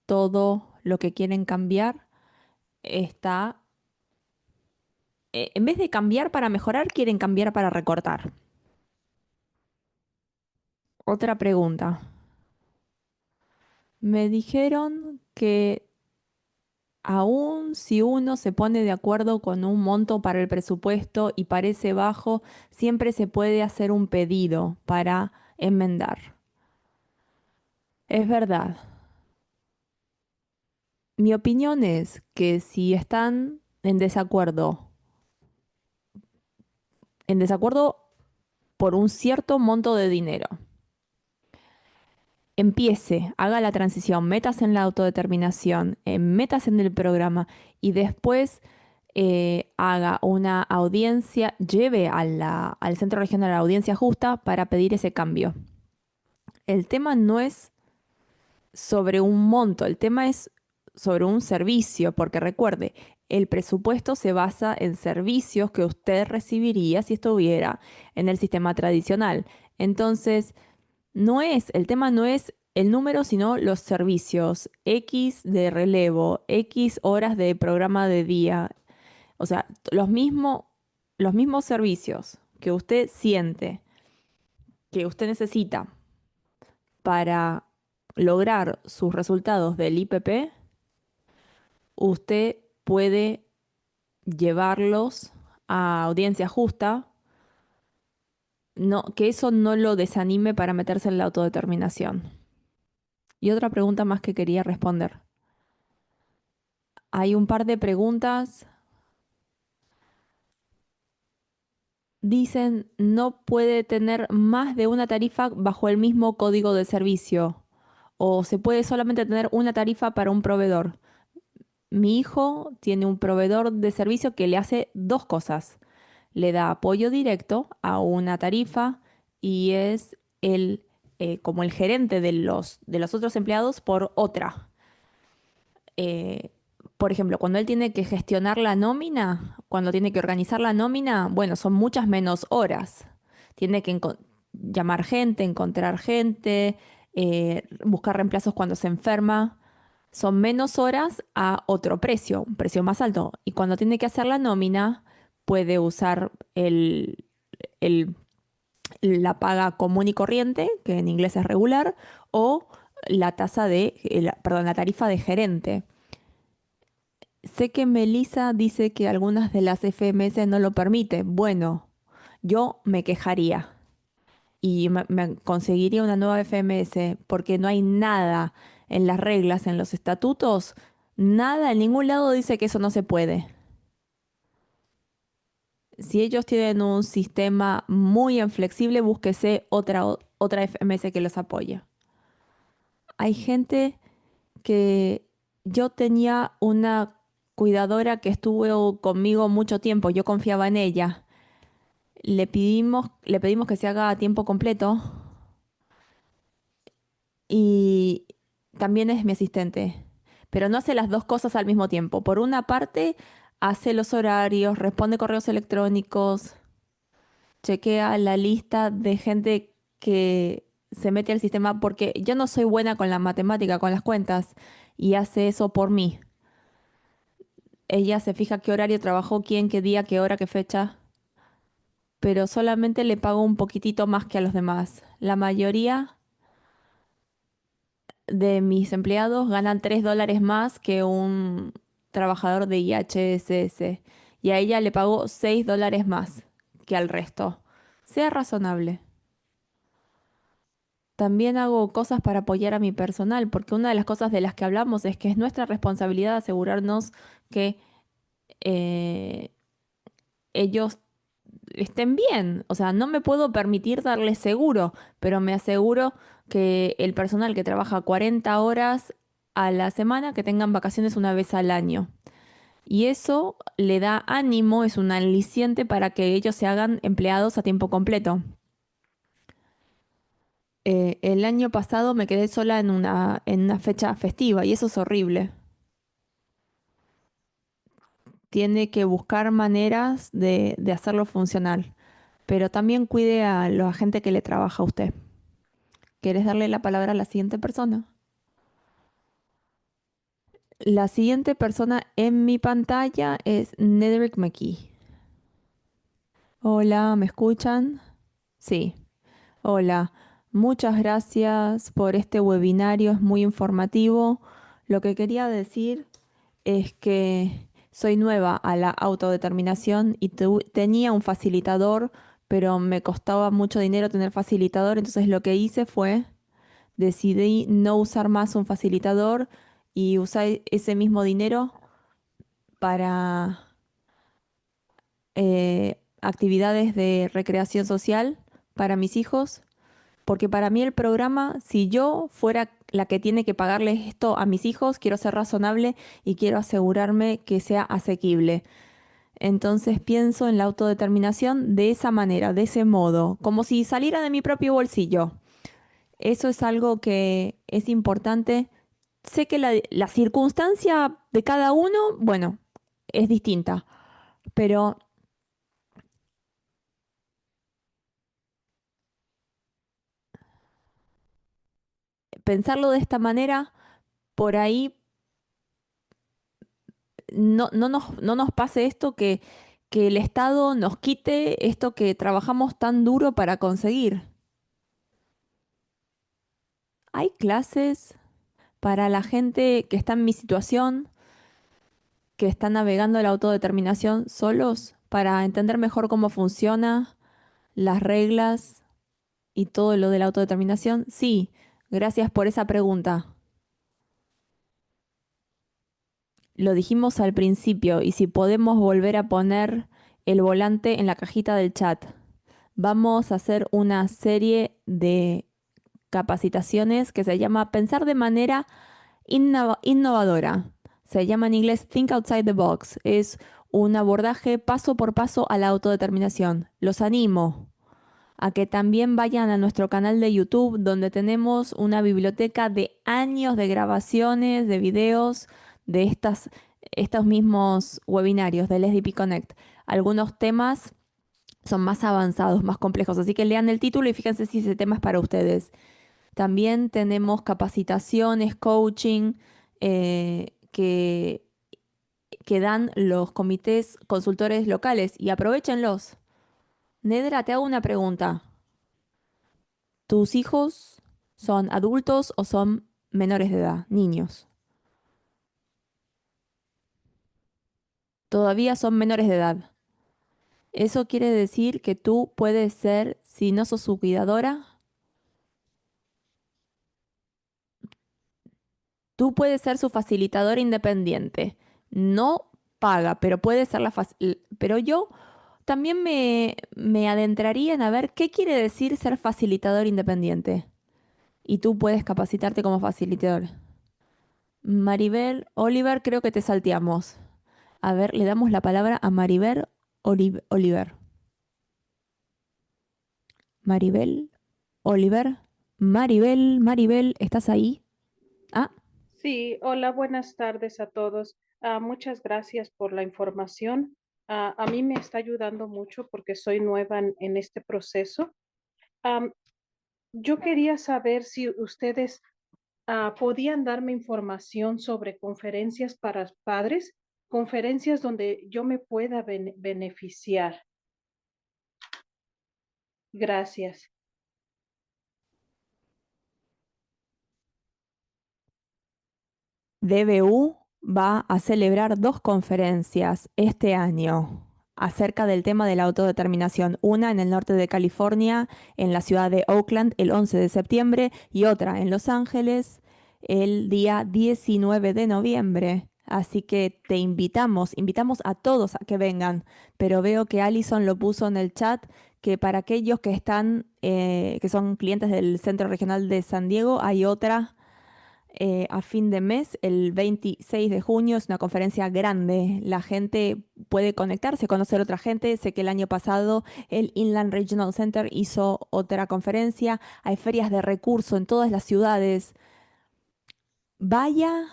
Todo lo que quieren cambiar está, en vez de cambiar para mejorar, quieren cambiar para recortar. Otra pregunta. Me dijeron que aún si uno se pone de acuerdo con un monto para el presupuesto y parece bajo, siempre se puede hacer un pedido para enmendar. Es verdad. Mi opinión es que si están en desacuerdo por un cierto monto de dinero, empiece, haga la transición, metas en la autodeterminación, metas en el programa y después haga una audiencia, lleve al centro regional a la audiencia justa para pedir ese cambio. El tema no es sobre un monto, el tema es sobre un servicio, porque recuerde, el presupuesto se basa en servicios que usted recibiría si estuviera en el sistema tradicional. Entonces, el tema no es el número, sino los servicios. X de relevo, X horas de programa de día. O sea, los mismos servicios que usted siente que usted necesita para lograr sus resultados del IPP, usted puede llevarlos a audiencia justa, no, que eso no lo desanime para meterse en la autodeterminación. Y otra pregunta más que quería responder. Hay un par de preguntas. Dicen, no puede tener más de una tarifa bajo el mismo código de servicio, o se puede solamente tener una tarifa para un proveedor. Mi hijo tiene un proveedor de servicio que le hace dos cosas. Le da apoyo directo a una tarifa y es como el gerente de los otros empleados por otra. eh, por ejemplo, cuando él tiene que gestionar la nómina, cuando tiene que organizar la nómina, bueno, son muchas menos horas. Tiene que llamar gente, encontrar gente, buscar reemplazos cuando se enferma. Son menos horas a otro precio, un precio más alto. Y cuando tiene que hacer la nómina, puede usar el- la paga común y corriente, que en inglés es regular, o la perdón, la tarifa de gerente. Sé que Melissa dice que algunas de las FMS no lo permiten. Bueno, yo me quejaría y me conseguiría una nueva FMS porque no hay nada en las reglas, en los estatutos, nada, en ningún lado dice que eso no se puede. Si ellos tienen un sistema muy inflexible, búsquese otra FMS que los apoye. Hay gente que yo tenía una cuidadora que estuvo conmigo mucho tiempo, yo confiaba en ella. Le pedimos que se haga a tiempo completo y también es mi asistente, pero no hace las dos cosas al mismo tiempo. Por una parte, hace los horarios, responde correos electrónicos, chequea la lista de gente que se mete al sistema porque yo no soy buena con la matemática, con las cuentas, y hace eso por mí. Ella se fija qué horario trabajó, quién, qué día, qué hora, qué fecha, pero solamente le pago un poquitito más que a los demás. La mayoría de mis empleados ganan $3 más que un trabajador de IHSS y a ella le pago $6 más que al resto. Sea razonable. También hago cosas para apoyar a mi personal, porque una de las cosas de las que hablamos es que es nuestra responsabilidad asegurarnos que eh, ellos estén bien. O sea, no me puedo permitir darles seguro, pero me aseguro que el personal que trabaja 40 horas a la semana, que tengan vacaciones una vez al año. Y eso le da ánimo, es un aliciente para que ellos se hagan empleados a tiempo completo. El año pasado me quedé sola en una fecha festiva y eso es horrible. Tiene que buscar maneras de hacerlo funcional, pero también cuide a la gente que le trabaja a usted. ¿Quieres darle la palabra a la siguiente persona? La siguiente persona en mi pantalla es Nedrick McKee. Hola, ¿me escuchan? Sí, hola. Muchas gracias por este webinario, es muy informativo. Lo que quería decir es que soy nueva a la autodeterminación y tenía un facilitador, pero me costaba mucho dinero tener facilitador, entonces lo que hice fue decidí no usar más un facilitador y usar ese mismo dinero para actividades de recreación social para mis hijos, porque para mí el programa, si yo fuera la que tiene que pagarles esto a mis hijos, quiero ser razonable y quiero asegurarme que sea asequible. Entonces pienso en la autodeterminación de esa manera, de ese modo, como si saliera de mi propio bolsillo. Eso es algo que es importante. Sé que la circunstancia de cada uno, bueno, es distinta, pero pensarlo de esta manera, por ahí no nos pase esto que que el Estado nos quite esto que trabajamos tan duro para conseguir. Hay clases para la gente que está en mi situación, que está navegando la autodeterminación solos, para entender mejor cómo funciona, las reglas y todo lo de la autodeterminación. Sí, gracias por esa pregunta. Lo dijimos al principio y si podemos volver a poner el volante en la cajita del chat. Vamos a hacer una serie de capacitaciones que se llama Pensar de manera innovadora. Se llama en inglés Think Outside the Box. Es un abordaje paso por paso a la autodeterminación. Los animo a que también vayan a nuestro canal de YouTube, donde tenemos una biblioteca de años de grabaciones, de videos de estos mismos webinarios del SDP Connect. Algunos temas son más avanzados, más complejos, así que lean el título y fíjense si ese tema es para ustedes. También tenemos capacitaciones, coaching, que dan los comités consultores locales y aprovechenlos. Nedra, te hago una pregunta. ¿Tus hijos son adultos o son menores de edad, niños? Todavía son menores de edad. Eso quiere decir que tú puedes ser, si no sos su cuidadora, tú puedes ser su facilitadora independiente. No paga, pero puede ser pero yo también me adentraría en a ver qué quiere decir ser facilitador independiente. Y tú puedes capacitarte como facilitador. Maribel, Oliver, creo que te salteamos. A ver, le damos la palabra a Maribel Oliver. Maribel, Oliver. Maribel, ¿estás ahí? Ah,
Sí, hola, buenas tardes a todos. Muchas gracias por la información. A mí me está ayudando mucho porque soy nueva en este proceso. Am, yo quería saber si ustedes podían darme información sobre conferencias para padres, conferencias donde yo me pueda beneficiar. Gracias.
DBU va a celebrar dos conferencias este año acerca del tema de la autodeterminación. Una en el norte de California, en la ciudad de Oakland, el 11 de septiembre, y otra en Los Ángeles, el día 19 de noviembre. Así que te invitamos a todos a que vengan. Pero veo que Allison lo puso en el chat, que para aquellos que están, que son clientes del Centro Regional de San Diego, hay otra a fin de mes, el 26 de junio. Es una conferencia grande. La gente puede conectarse, conocer otra gente. Sé que el año pasado el Inland Regional Center hizo otra conferencia. Hay ferias de recursos en todas las ciudades. Vaya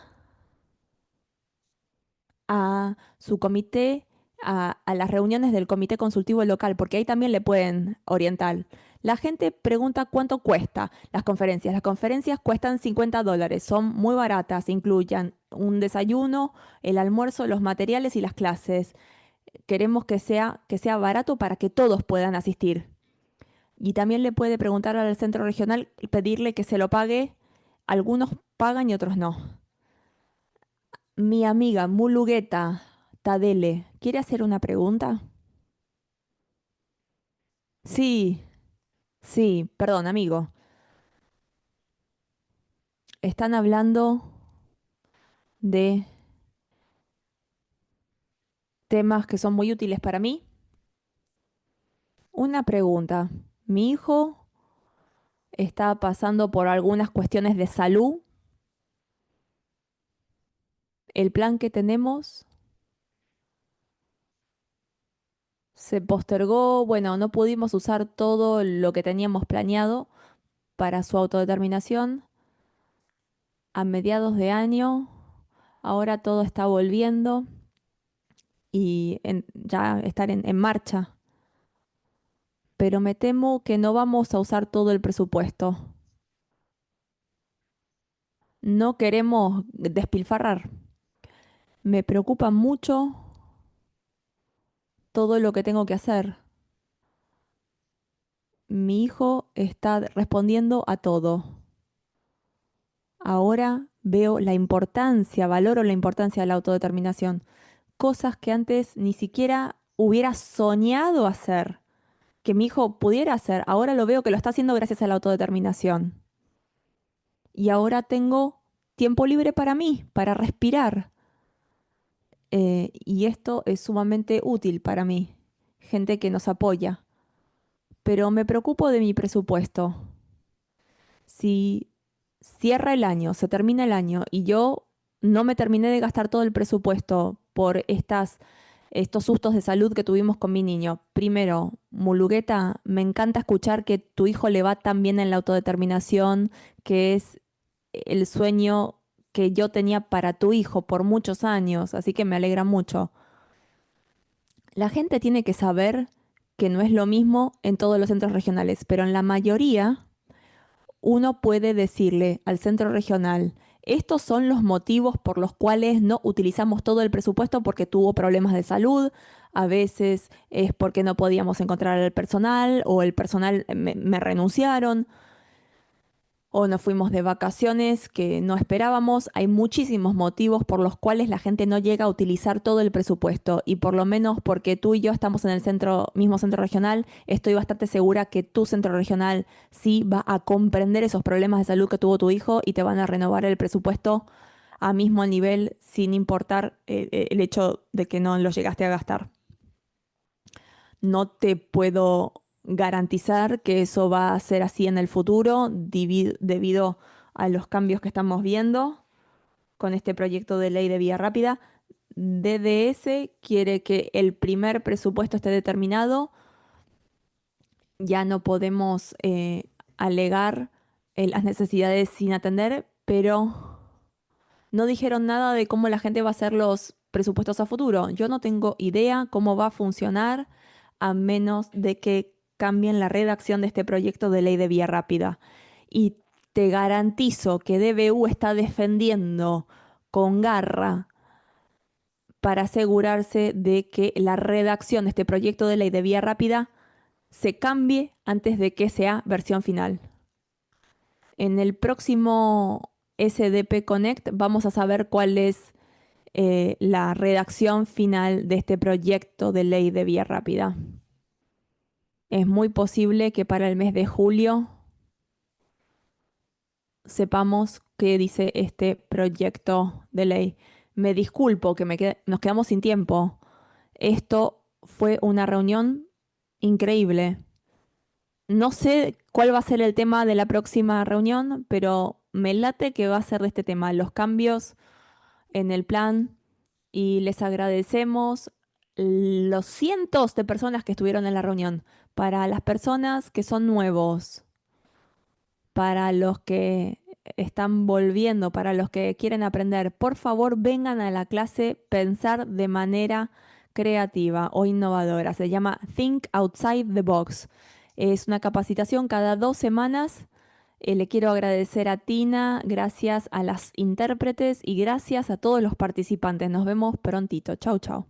a su comité, a las reuniones del comité consultivo local, porque ahí también le pueden orientar. La gente pregunta cuánto cuesta las conferencias. Las conferencias cuestan $50, son muy baratas, incluyen un desayuno, el almuerzo, los materiales y las clases. Queremos que sea barato para que todos puedan asistir. Y también le puede preguntar al centro regional y pedirle que se lo pague. Algunos pagan y otros no. Mi amiga Mulugueta Tadele, ¿quiere hacer una pregunta? Sí, sí, perdón, amigo. Están hablando de temas que son muy útiles para mí. Una pregunta. Mi hijo está pasando por algunas cuestiones de salud. El plan que tenemos se postergó. Bueno, no pudimos usar todo lo que teníamos planeado para su autodeterminación a mediados de año. Ahora todo está volviendo y ya estar en marcha. Pero me temo que no vamos a usar todo el presupuesto. No queremos despilfarrar. Me preocupa mucho todo lo que tengo que hacer. Mi hijo está respondiendo a todo. Ahora veo la importancia, valoro la importancia de la autodeterminación. Cosas que antes ni siquiera hubiera soñado hacer, que mi hijo pudiera hacer. Ahora lo veo que lo está haciendo gracias a la autodeterminación. Y ahora tengo tiempo libre para mí, para respirar. Y esto es sumamente útil para mí. Gente que nos apoya. Pero me preocupo de mi presupuesto. Si cierra el año, se termina el año y yo no me terminé de gastar todo el presupuesto por estos sustos de salud que tuvimos con mi niño. Primero, Mulugueta, me encanta escuchar que tu hijo le va tan bien en la autodeterminación, que es el sueño que yo tenía para tu hijo por muchos años, así que me alegra mucho. La gente tiene que saber que no es lo mismo en todos los centros regionales, pero en la mayoría uno puede decirle al centro regional, estos son los motivos por los cuales no utilizamos todo el presupuesto porque tuvo problemas de salud, a veces es porque no podíamos encontrar el personal o el personal me renunciaron o nos fuimos de vacaciones que no esperábamos. Hay muchísimos motivos por los cuales la gente no llega a utilizar todo el presupuesto y por lo menos porque tú y yo estamos en el mismo centro regional, estoy bastante segura que tu centro regional sí va a comprender esos problemas de salud que tuvo tu hijo y te van a renovar el presupuesto a mismo nivel sin importar el hecho de que no lo llegaste a gastar. No te puedo garantizar que eso va a ser así en el futuro debido a los cambios que estamos viendo con este proyecto de ley de vía rápida. DDS quiere que el primer presupuesto esté determinado. Ya no podemos alegar las necesidades sin atender, pero no dijeron nada de cómo la gente va a hacer los presupuestos a futuro. Yo no tengo idea cómo va a funcionar a menos de que cambien la redacción de este proyecto de ley de vía rápida. Y te garantizo que DBU está defendiendo con garra para asegurarse de que la redacción de este proyecto de ley de vía rápida se cambie antes de que sea versión final. En el próximo SDP Connect vamos a saber cuál es la redacción final de este proyecto de ley de vía rápida. Es muy posible que para el mes de julio sepamos qué dice este proyecto de ley. Me disculpo que nos quedamos sin tiempo. Esto fue una reunión increíble. No sé cuál va a ser el tema de la próxima reunión, pero me late que va a ser de este tema, los cambios en el plan, y les agradecemos los cientos de personas que estuvieron en la reunión. Para las personas que son nuevos, para los que están volviendo, para los que quieren aprender, por favor vengan a la clase Pensar de manera creativa o innovadora. Se llama Think Outside the Box. Es una capacitación cada 2 semanas. Le quiero agradecer a Tina, gracias a las intérpretes y gracias a todos los participantes. Nos vemos prontito. Chau, chau.